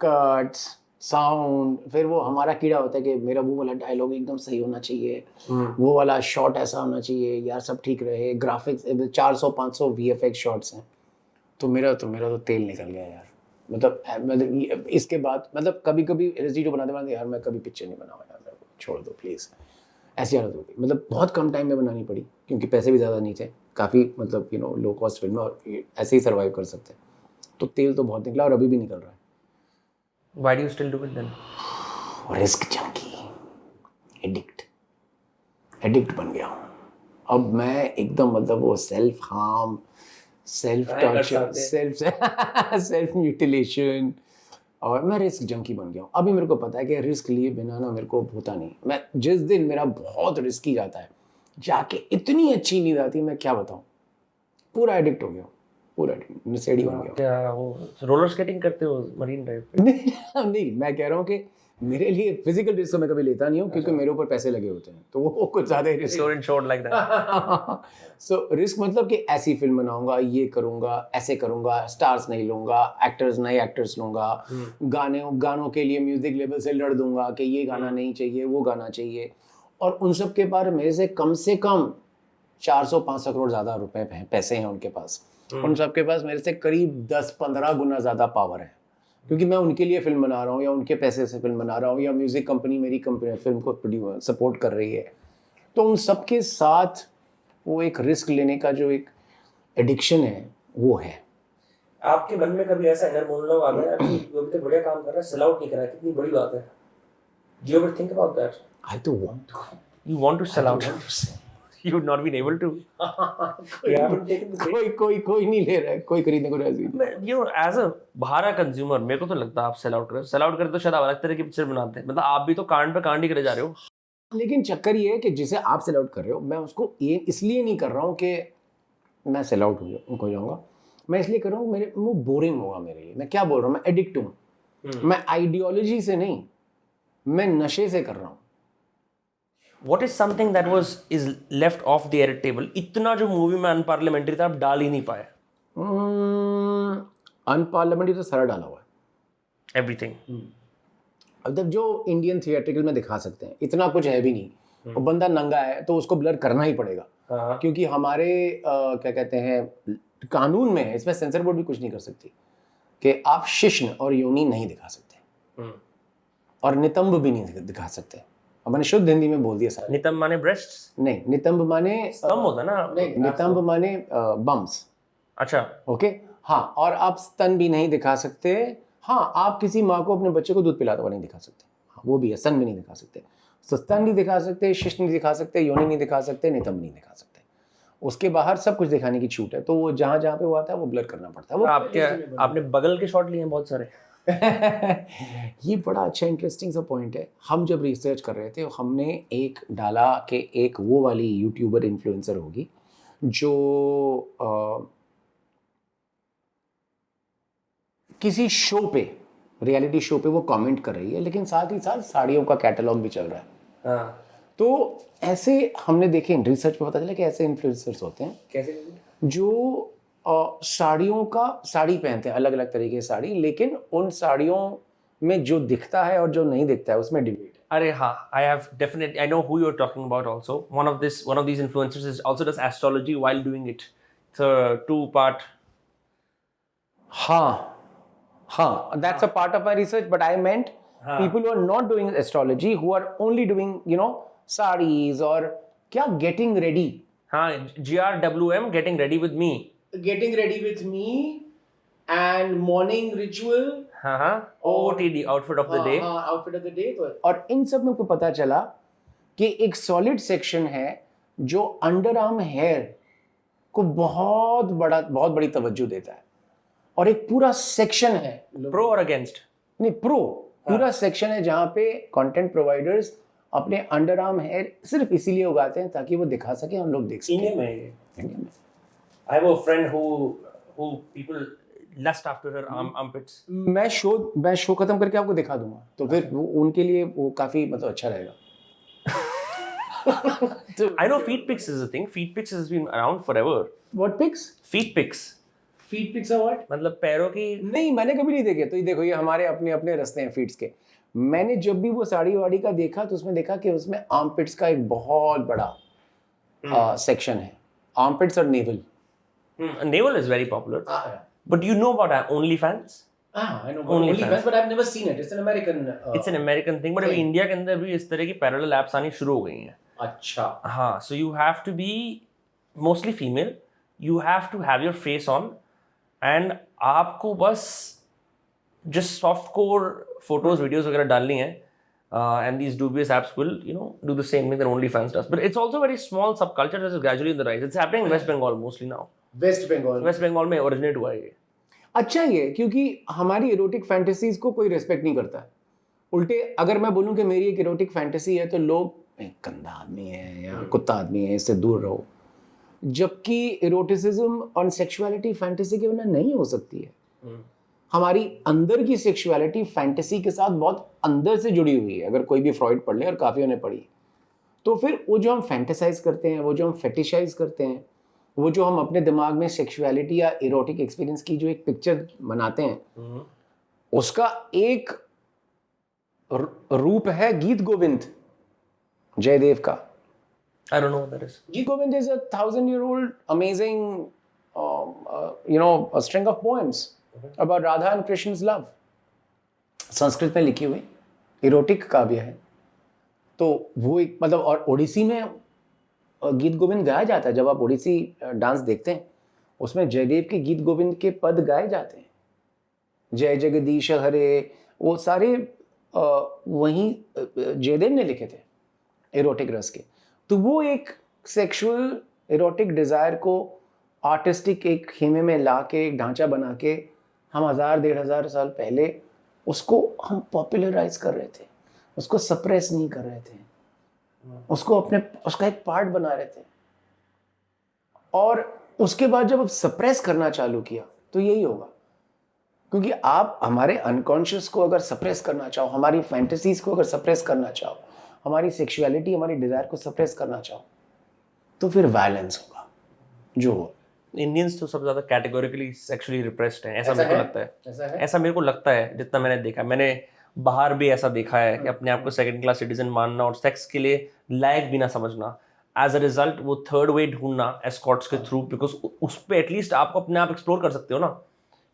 cuts, sound, फिर वो हमारा कीड़ा होता है कि मेरा वो वाला डायलॉग एकदम सही होना चाहिए, वो वाला शॉट ऐसा होना चाहिए यार, सब ठीक रहे, ग्राफिक्स 400-500 VFX शॉट्स हैं, तो मेरा तो तेल निकल गया यार। मतलब इसके बाद मतलब कभी कभी रेसिडो बनाते यार मैं कभी पिक्चर नहीं बनाऊंगा यार, मेरे को छोड़ दो प्लीज़, ऐसी हालत हो गई। मतलब बहुत कम टाइम में बनानी पड़ी क्योंकि पैसे भी ज़्यादा नहीं थे, काफ़ी मतलब लो कॉस्ट फिल्म है और ऐसे ही सर्वाइव कर सकते हैं, तो तेल तो बहुत निकला और अभी भी निकल रहा है। Why do you still do it then? Risk junkie, addict बन गया हूँ अब मैं एकदम, मतलब वो self harm, self torture, self mutilation, और मैं रिस्क जंकी बन गया हूँ। अभी मेरे को पता है कि रिस्क लिए बिना ना मेरे को होता नहीं। मैं जिस दिन मेरा बहुत रिस्की जाता है जाके इतनी अच्छी नींद आती है, मैं क्या बताऊँ, पूरा एडिक्ट हो गया हूँ, पूरा नशेड़ी बन गया। क्या वो रोलर स्केटिंग करते हो मरीन ड्राइव पे? नहीं, मैं कह रहा हूँ कि मेरे लिए फिजिकल रिस्क तो मैं कभी लेता नहीं हूँ क्योंकि मेरे ऊपर पैसे लगे होते हैं, तो वो कुछ ज़्यादा ही risk. Short like that. So risk मतलब कि ऐसी फिल्म बनाऊंगा, ये करूंगा, ऐसे करूंगा, स्टार्स नहीं लूंगा, नए एक्टर्स लूंगा, गानों के लिए म्यूजिक लेवल से लड़ दूंगा कि ये गाना नहीं चाहिए, वो गाना चाहिए, और उन सब के बारे मेरे से कम 400-500 करोड़ ज़्यादा रुपए पैसे हैं उनके पास। उन सब के पास मेरे से करीब 10-15 गुना ज़्यादा पावर है, क्योंकि मैं उनके लिए फिल्म बना रहा हूँ या उनके पैसे से फिल्म बना रहा हूँ या म्यूज़िक कंपनी मेरी कंपनी फिल्म को सपोर्ट कर रही है। तो उन सब के साथ वो एक रिस्क लेने का जो एक एडिक्शन है वो है। आपके मन में कभी ऐसा इनर मोनोलॉग आता है कि वो भी तो बढ़िया काम कर रहा है, सेल आउट नहीं कर रहा है, कितनी बड़ी बात है? Do you ever think about that? I do want to. You want to sell out? You would not been able to. You haven't taken the bait. कोई नहीं ले रहा है, कोई खरीदने को राजी नहीं। You know, as a बाहर कंज्यूमर मेरे को तो लगता है आप सेल आउट करो। सेल आउट करते तो शायद आप अलग तरह की पिक्चर बनाते हैं, मतलब आप भी तो कांड पे कांड ही करे जा रहे हो। लेकिन चक्कर ये है कि जिसे आप सेल आउट कर रहे हो, मैं उसको ये इसलिए नहीं कर रहा हूँ कि मैं सेल आउट हो जाऊँगा, मैं इसलिए कर रहा हूँ मेरे वो बोरिंग होगा मेरे लिए। मैं क्या बोल रहा हूँ, मैं एडिक्ट हूँ, मैं आइडियोलॉजी से नहीं, मैं नशे से कर रहा हूँ। What is something that is left off the edit table? इतना जो मूवी में अनपार्लियामेंट्री था आप डाल ही नहीं पाए। अनपार्लियामेंट्री तो सारा डाला हुआ है, Everything. अब तक जो इंडियन थिएट्रिकल में दिखा सकते हैं इतना कुछ है भी नहीं। वो बंदा नंगा है तो उसको ब्लर करना ही पड़ेगा, क्योंकि हमारे क्या कहते हैं कानून में है, इसमें सेंसर बोर्ड भी कुछ नहीं कर सकती कि आप शिश्न और योनि नहीं दिखा सकते और नितंब भी नहीं दिखा सकते। अब मैंने शुद्ध हिंदी में बोल दिया सर। नितंब माने ब्रेस्ट्स? नहीं, नितंब माने स्तंभ होता ना। नहीं, नितंब माने बम्स। अच्छा, ओके, हाँ। और आप स्तन भी नहीं दिखा सकते। हाँ, आप किसी माँ को अपने बच्चे को दूध पिलाता हुआ नहीं दिखा सकते, हाँ, वो भी है। स्तन भी नहीं दिखा सकते, स्तन नहीं दिखा सकते, शिश्न नहीं दिखा सकते, योनि नहीं दिखा सकते, नितंब नहीं दिखा सकते। उसके बाहर सब कुछ दिखाने की छूट है, तो वो जहाँ जहाँ पे वो आता है वो ब्लर करना पड़ता है। वो आपने बगल के शॉट लिए हैं बहुत सारे। ये बड़ा अच्छा इंटरेस्टिंग सा पॉइंट है। हम जब रिसर्च कर रहे थे हमने एक डाला कि एक वो वाली यूट्यूबर इन्फ्लुएंसर होगी जो किसी शो पे, रियलिटी शो पे वो कमेंट कर रही है, लेकिन साथ ही साथ साड़ियों का कैटलॉग भी चल रहा है। हाँ। तो ऐसे हमने देखे, रिसर्च में पता चला कि ऐसे इन्फ्लुएंसर्स होते हैं कैसे? जो साड़ी पहनते हैं, अलग अलग तरीके की साड़ी, लेकिन उन साड़ियों में जो दिखता है और जो नहीं दिखता है उसमें डिबेट है। अरे हाँ, I know who you're talking about also. One of these influencers is also does astrology while doing it. It's a 2-part. हाँ, that's a part of my research, but I meant people who are not doing astrology, who are only doing, sarees और क्या getting ready. हाँ, GRWM, getting ready with me. Getting ready with me and morning ritual. हाँ, OOTD, outfit of the day. हाँ, outfit of the day. और इन सब में को पता चला कि एक सॉलिड सेक्शन है जो अंडर आर्म हेयर को बहुत बड़ी तवज्जो देता है, और एक पूरा सेक्शन है प्रो और अगेंस्ट। नहीं, पूरा सेक्शन है जहाँ पे कंटेंट प्रोवाइडर्स अपने अंडर आर्म हेयर सिर्फ इसीलिए उगाते हैं ताकि वो दिखा सके, हम लोग देख सकें। इंडिया में I have a friend who people lust after her armpits. मैं शो खत्म करके आपको दिखा दूंगा, तो फिर वो उनके लिए वो काफी मतलब अच्छा रहेगा। I know feet pics is a thing. Feet pics has been around forever. What pics? Feet pics. Feet pics are what? मतलब पैरों की नहीं, मैंने कभी नहीं देखे। तो ये देखो, ये हमारे अपने अपने रास्ते हैं फीट्स के। मैंने जब भी वो साड़ी वाड़ी का देखा तो उसमें देखा कि उसमें आर्मपिट्स का एक बहुत बड़ा सेक्शन है, आर्मपिट्स और naval. navel is very popular. But you know about OnlyFans? I know OnlyFans, but I've never seen it. It's an American. It's an American thing, but अभी इंडिया के अंदर भी इस तरह की पैरेलल एप्स आनी शुरू हो गई हैं। अच्छा। हाँ, so you have to be mostly female. You have to have your face on, and आपको बस just softcore photos, videos वगैरह डालनी है. And these dubious apps will, do the same thing that OnlyFans does. But it's also a very small subculture that is gradually in the rise. It's happening in West Bengal mostly now. West Bengal. West Bengal में originate हुआ है ये। अच्छा ये, क्योंकि हमारी erotic fantasies को कोई रिस्पेक्ट नहीं करता है। उल्टे अगर मैं बोलूं कि मेरी एक इरोटिक फैंटेसी है तो लोग गंदा आदमी है या कुत्ता आदमी है, इससे दूर रहो। जबकि इरोटिसिज्म और सेक्सुअलिटी फैंटेसी के बिना नहीं हो सकती है। हमारी अंदर की सेक्सुअलिटी फैंटेसी के साथ बहुत अंदर से जुड़ी हुई है। अगर कोई भी फ्रॉइड पढ़ ले, और काफ़ियों ने पढ़ी, तो फिर वो जो हम फैंटेसाइज करते हैं, वो जो हम फेटिशाइज करते हैं, वो जो हम अपने दिमाग में सेक्सुअलिटी या इरोटिक एक्सपीरियंस की जो एक पिक्चर बनाते हैं, उसका एक रूप है गीत गोविंद जयदेव का। I don't know what that is. Geet Govind is a 1,000-year-old amazing, a string of poems about Radha and Krishna's love. Sanskrit में लिखी हुई इरोटिक काव्य है। तो वो एक मतलब, और ओडिसी में गीत गोविंद गाया जाता है। जब आप ओडिसी डांस देखते हैं, उसमें जयदेव के गीत गोविंद के पद गाए जाते हैं। जय जगदीश हरे, वो सारे वहीं जयदेव ने लिखे थे इरोटिक रस के। तो वो एक सेक्सुअल इरोटिक डिज़ायर को आर्टिस्टिक एक खेमे में ला के, एक ढांचा बना के, हम 1000-1500 साल पहले उसको हम पॉपुलराइज कर रहे थे, उसको सप्रेस नहीं कर रहे थे, उसको उसका एक पार्ट बना रहे थे। और उसके बाद जब अब सप्रेस करना चालू किया तो यही होगा, क्योंकि आप हमारे अनकॉन्शियस को अगर सप्रेस करना चाहो, हमारी फैंटेसीज को अगर सप्रेस करना चाहो, हमारी सेक्सुअलिटी, हमारी डिजायर को सप्रेस करना चाहो, तो फिर वायलेंस होगा जो हो। इंडियंस तो सबसे ज्यादा कैटेगोरिकली सेक्सुअली रिप्रेस्ड हैं, ऐसा मेरे को लगता है। ऐसा मेरे को लगता है, जितना मैंने देखा, मैंने बाहर भी ऐसा देखा है कि अपने आप को सेकंड क्लास सिटीजन मानना और सेक्स के लिए लायक भी ना समझना। एज अ रिजल्ट वो थर्ड वे ढूंढना एस्कॉर्ट्स के थ्रू, बिकॉज उस पर एटलीस्ट आपको अपने आप एक्सप्लोर कर सकते हो ना।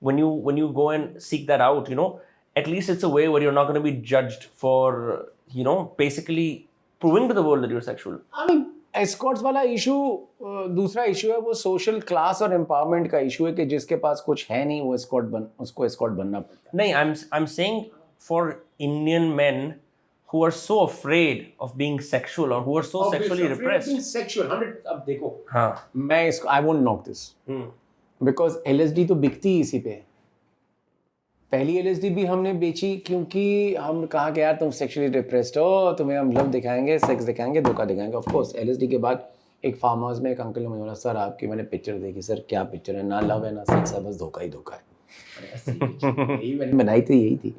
when you go and seek that out, at least it's a way where you're not going to be judged for, basically proving to the world that you're sexual. I mean, Escorts वाला issue दूसरा issue है, वो social class और empowerment का issue है कि जिसके पास कुछ है नहीं वो उसको एस्कॉर्ट बनना पड़ता है। नहीं, I'm saying for Indian men who are so afraid of being sexual or who are so sexually repressed. Sexual 100, अब देखो, हाँ, मैं इसको I won't knock this because LSD तो बिकती ही इसी पे है। पहली LSD भी हमने बेची क्योंकि हम कहा कि यार तुम सेक्सुअली डिप्रेस्ड हो, तुम्हें हम लव दिखाएंगे, सेक्स दिखाएंगे, धोखा दिखाएंगे। ऑफ कोर्स LSD के बाद एक फार्म हाउस में एक अंकल ने मुझे बोला, सर आपकी मैंने पिक्चर देखी। सर क्या पिक्चर है? ना लव है ना सेक्स है, बस धोखा ही धोखा है। यही मैंने बनाई थी, यही थी।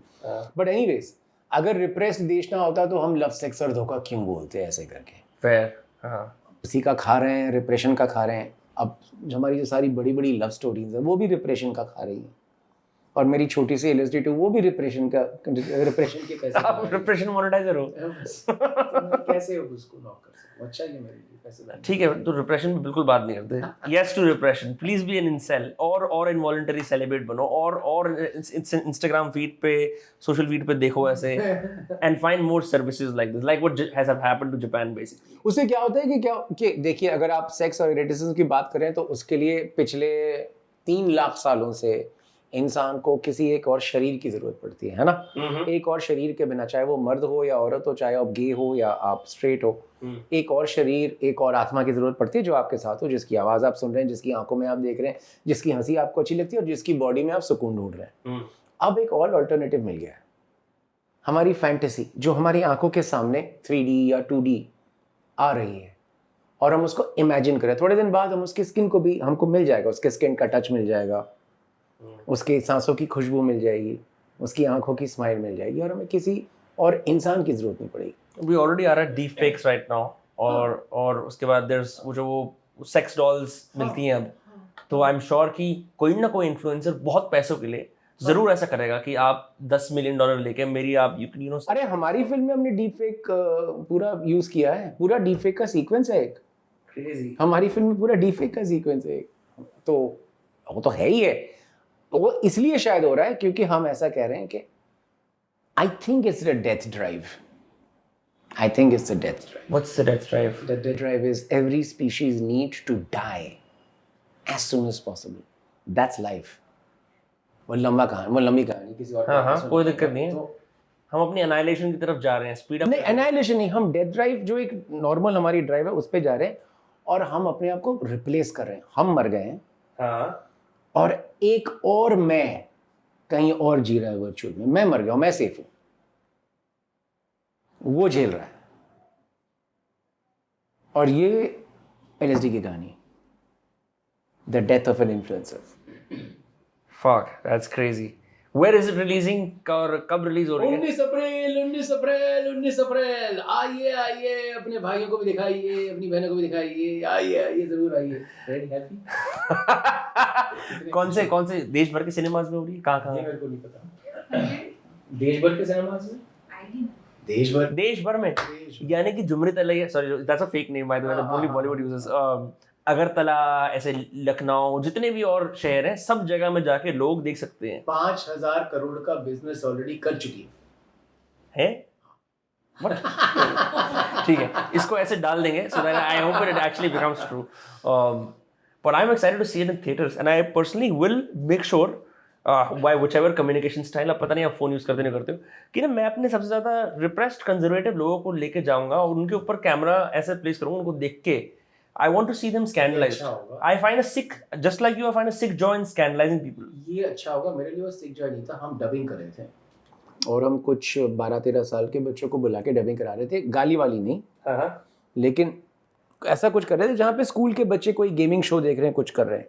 बट एनीवेज, अगर रिप्रेस्ड देश ना होता तो हम लव सेक्स और धोखा क्यों बोलते हैं ऐसे करके? fair, हाँ, उसी का खा रहे हैं, रिप्रेशन का खा रहे हैं। अब हमारी जो सारी बड़ी बड़ी लव स्टोरीज है वो भी रिप्रेशन का खा रही हैं, और मेरी छोटी सी LSD 2 वो भी रिप्रेशन के पैसे। आप रिप्रेशन मोनेटाइजर हो। कैसे हो उसको नॉक कर सकते हो? अच्छा ही है मेरे लिए पैसे। ठीक है, तो रिप्रेशन पे बिल्कुल बात नहीं करते। Yes to repression, please be an incel और इनवॉलंटरी सेलिब्रेट बनो, और इंस्टाग्राम फीड पे, सोशल फीड पे देखो ऐसे, and find more services like this, like what has happened to Japan basically. उससे क्या होता है कि देखिए, अगर आप सेक्स और इरोटिसिज्म की बात करें तो उसके लिए पिछले 3 लाख सालों से इंसान को किसी एक और शरीर की जरूरत पड़ती है ना। एक और शरीर के बिना, चाहे वो मर्द हो या औरत हो, चाहे आप गे हो या आप स्ट्रेट हो, एक और शरीर, एक और आत्मा की जरूरत पड़ती है जो आपके साथ हो, जिसकी आवाज आप सुन रहे हैं, जिसकी आंखों में आप देख रहे हैं, जिसकी हंसी आपको अच्छी लगती है और जिसकी बॉडी में आप सुकून ढूंढ रहे हैं। अब एक और अल्टरनेटिव मिल गया है, हमारी फैंटेसी जो हमारी आंखों के सामने 3D या 2D आ रही है, और हम उसको इमेजिन करें। थोड़े दिन बाद हम उसकी स्किन को भी हमको मिल जाएगा, उसके स्किन का टच मिल जाएगा, उसके सांसों की खुशबू मिल जाएगी, उसकी आंखों की स्माइल मिल जाएगी, और हमें किसी और इंसान की जरूरत नहीं पड़ेगी। We already are at deep fakes right now और उसके बाद देयर्स वो जो वो सेक्स डॉल्स मिलती हैं अब, तो आई एम श्योर कि कोई ना कोई इन्फ्लुएंसर बहुत पैसों के लिए जरूर ऐसा करेगा कि आप $10 मिलियन लेके मेरी आप यू नो। अरे हमारी फिल्म में हमने डीप फेक पूरा यूज किया है, पूरा डीप फेक का सीक्वेंस है एक, क्रेजी। हमारी फिल्म में पूरा डीप फेक का सीक्वेंस है एक, तो वो तो है ही है। वो इसलिए शायद हो रहा है क्योंकि हम ऐसा कह रहे हैं कि I think it's the death drive, I think it's the death drive. What's the death drive? The death drive is every species need to die as soon as possible. That's life. वो लंबी कहानी किसी और हाँ कोई दिक्कत नहीं है। तो हम अपनी एनाइलेशन की तरफ जा रहे हैं, स्पीड अप। नहीं एनाइलेशन नहीं, हम डेथ ड्राइव जो एक नॉर्मल हमारी ड्राइव है उस पे जा रहे हैं और हम अपने आप को रिप्लेस कर रहे हैं। हम मर गए हैं हाँ, और एक और मैं कहीं और जी रहा है वर्चुअल में। मैं मर गया हूं, मैं सेफ हूं, वो झेल रहा है। और ये LSD की कहानी, The death of an influencer. fuck, that's crazy. Where is it releasing? और कब रिलीज हो रही है? 19 अप्रैल। आइए अपने भाइयों को भी दिखाइए, अपनी बहनों को भी दिखाइए, आइए जरूर आइए। Ready happy? कौन से देश भर के सिनेमाज में हो रही है? कहाँ मेरे को नहीं पता। देश भर के सिनेमाज में? देश भर में यानी कि Jhumri Talaiya, sorry that's a fake name by the way, only Bollywood uses. Agartala, ऐसे लखनऊ, जितने भी और शहर हैं, सब जगह में जाके लोग देख सकते हैं। 5,000 करोड़ का बिजनेस ऑलरेडी कर चुकी है। ठीक है, इसको ऐसे डाल देंगे so that I hope it actually becomes true. But I'm excited to see it in theaters and I personally will make sure by whichever communication style, अब पता नहीं आप फोन यूज करते नहीं करते हो, कि ना मैं अपने सबसे ज्यादा रिप्रेस्ड कंजर्वेटिव लोगों को लेके जाऊंगा और उनके ऊपर कैमरा ऐसे प्लेस करूंगा, उनको देख के I want to see them scandalized. I find a sick, just like you, I find a sick joy in scandalizing people. ये अच्छा होगा। मेरे लिए वो सिक जॉय नहीं था, हम डबिंग कर रहे थे और हम कुछ 12-13 साल के बच्चों को बुला के डबिंग करा रहे थे, गाली वाली नहीं, लेकिन ऐसा कुछ कर रहे थे जहाँ पे स्कूल के बच्चे कोई गेमिंग शो देख रहे हैं, कुछ कर रहे हैं।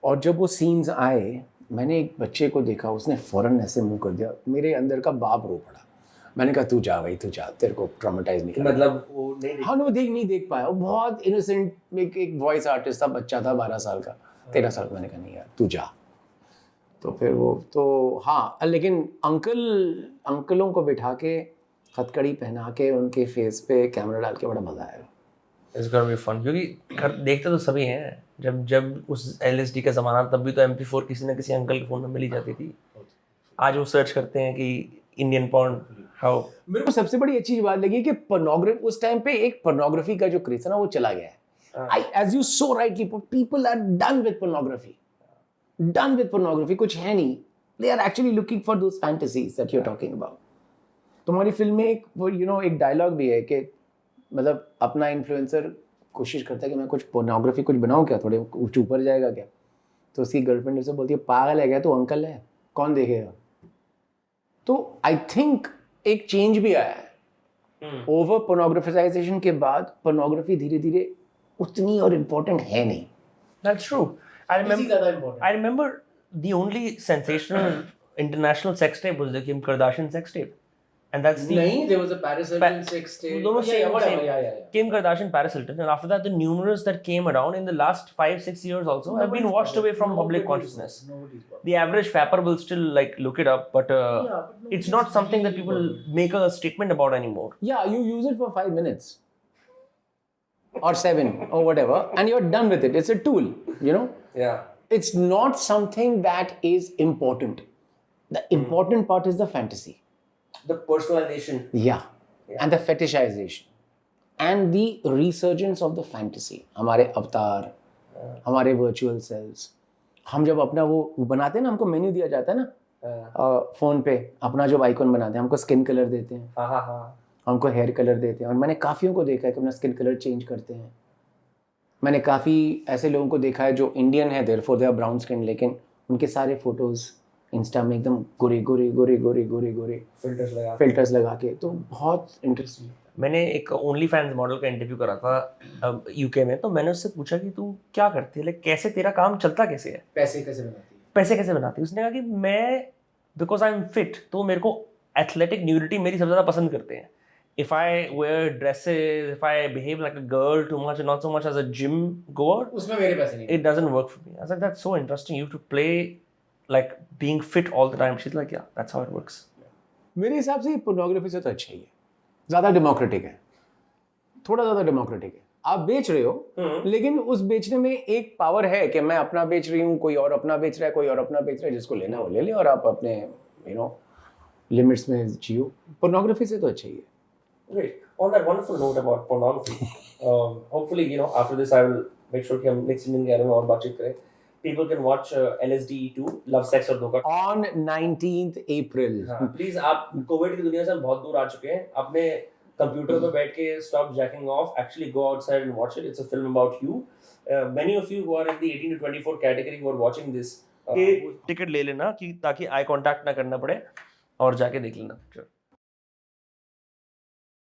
और जब वो सीन्स आए, मैंने एक बच्चे को देखा, उसने फौरन ऐसे मुंह कर दिया, मेरे अंदर का बाप रो पड़ा। मैंने कहा तू जा भाई, तू जा, तेरे को ट्रॉमेटाइज नहीं करना। मतलब वो नहीं, हाँ वो नहीं देख पाया। वो बहुत इनोसेंट एक वॉइस आर्टिस्ट था, बच्चा था 12 साल का, 13 साल का। मैंने कहा नहीं यार तू जा। तो फिर वो तो हाँ, लेकिन अंकलों को बिठा के हथकड़ी पहना के उनके फेस पे कैमरा डाल के बड़ा मजा आएगा। It's gonna be fun, क्योंकि देखते तो सभी हैं। जब उस LSD का ज़माना, तब भी तो MP4 किसी ना किसी अंकल के फ़ोन में मिल ही जाती थी। आज वो सर्च करते हैं कि इंडियन पॉर्न हाउ। मेरे को सबसे बड़ी अच्छी बात लगी कि पोर्नोग्राफी, उस टाइम पे एक पोर्नोग्राफी का जो क्रेज था ना, वो चला गया है। As you so rightly, people are done with pornography, कुछ है नहीं। They are actually looking for those fantasies that you are talking about. तुम्हारी फिल्म में एक वो एक डायलॉग भी है कि मतलब अपना इन्फ्लुएंसर कोशिश करता है कि मैं कुछ पोर्नोग्राफी कुछ बनाऊं क्या, थोड़े ऊपर जाएगा क्या। तो उसकी गर्लफ्रेंड उससे बोलती है पागल है क्या तू, अंकल है, कौन देखेगा। तो आई थिंक एक चेंज भी आया है। ओवर पोर्नोग्राफिजाइजेशन के बाद पोर्नोग्राफी धीरे धीरे उतनी और इम्पोर्टेंट है नहीं। That's true. I remember the only sensational international sex tape was the Kim Kardashian sex tape. And that's the... नहीं, there was a Paris Hilton sex tape. दोनों same. Yeah. Kim Kardashian, Paris Hilton. And after that, the numerous that came around in the last 5-6 years also have been washed away from public consciousness. The average fapper will still like look it up, but it's not something that people make a statement about anymore. Yeah, you use it for 5 minutes. Or 7 or whatever, and you're done with it. It's a tool, Yeah. It's not something that is important. The important part is the fantasy. The personalization. Yeah. And the fetishization. And the resurgence of the fantasy. हमारे अवतार, हमारे virtual selves. हम जब अपना वो बनाते हैं ना, हमको मेन्यू दिया जाता है ना फोन पे, अपना जो आइकन बनाते हैं, हमको स्किन कलर देते हैं, हमको हेयर कलर देते हैं। और मैंने काफ़ियों को देखा है कि अपना स्किन कलर चेंज करते हैं। मैंने काफ़ी ऐसे लोगों को देखा है जो इंडियन है, therefore they are brown skin, लेकिन उनके सारे फोटोज़ इंस्टा में एकदम गोरे फिल्टर्स लगा के। तो बहुत इंटरेस्टिंग। मैंने एक ओनली फैंस मॉडल का इंटरव्यू करा था यूके में, तो मैंने उससे पूछा कि तू क्या करती है, लाइक कैसे तेरा काम चलता कैसे है, पैसे कैसे बनाती है। उसने कहा कि मैं बिकॉज आई एम फिट, तो मेरे को एथलेटिक न्यूडिटी मेरी सबसे ज़्यादा पसंद करते हैं। if I wear dresses, if I behave like a girl too much and not so much as a gym goer, उसमें मेरे पैसे नहीं it doesn't work for me. I was like, that's so interesting. You have to play like being fit all the time. She's like, yeah, that's how it works. मेरे हिसाब से pornography से तो अच्छा ही है, ज़्यादा डेमोक्रेटिक है, थोड़ा ज़्यादा डेमोक्रेटिक है। आप बेच रहे हो लेकिन उस बेचने में एक पावर है कि मैं अपना बेच रही हूँ, कोई और अपना बेच रहा है, कोई और अपना बेच रहा है, जिसको लेना वो ले ले और आप अपने लिमिट्स में जियो। पोर्नोग्राफी से तो अच्छा ही है। Great. On that wonderful note about pornography, hopefully, after this I will make sure कि हम next Indian के और बातचीत करें. People can watch LSD2, Love, Sex और धोखा. On 19th April. हाँ, please आप कोविड की दुनिया से हम बहुत दूर आ चुके हैं. अपने कंप्यूटर पे बैठ के stop jacking off. Actually go outside and watch it. It's a film about you. Many of you who are in the 18 to 24 category who are watching this, ticket ले लेना कि ताकि आई कांटेक्ट ना करना पड़े और जाके देख लेना.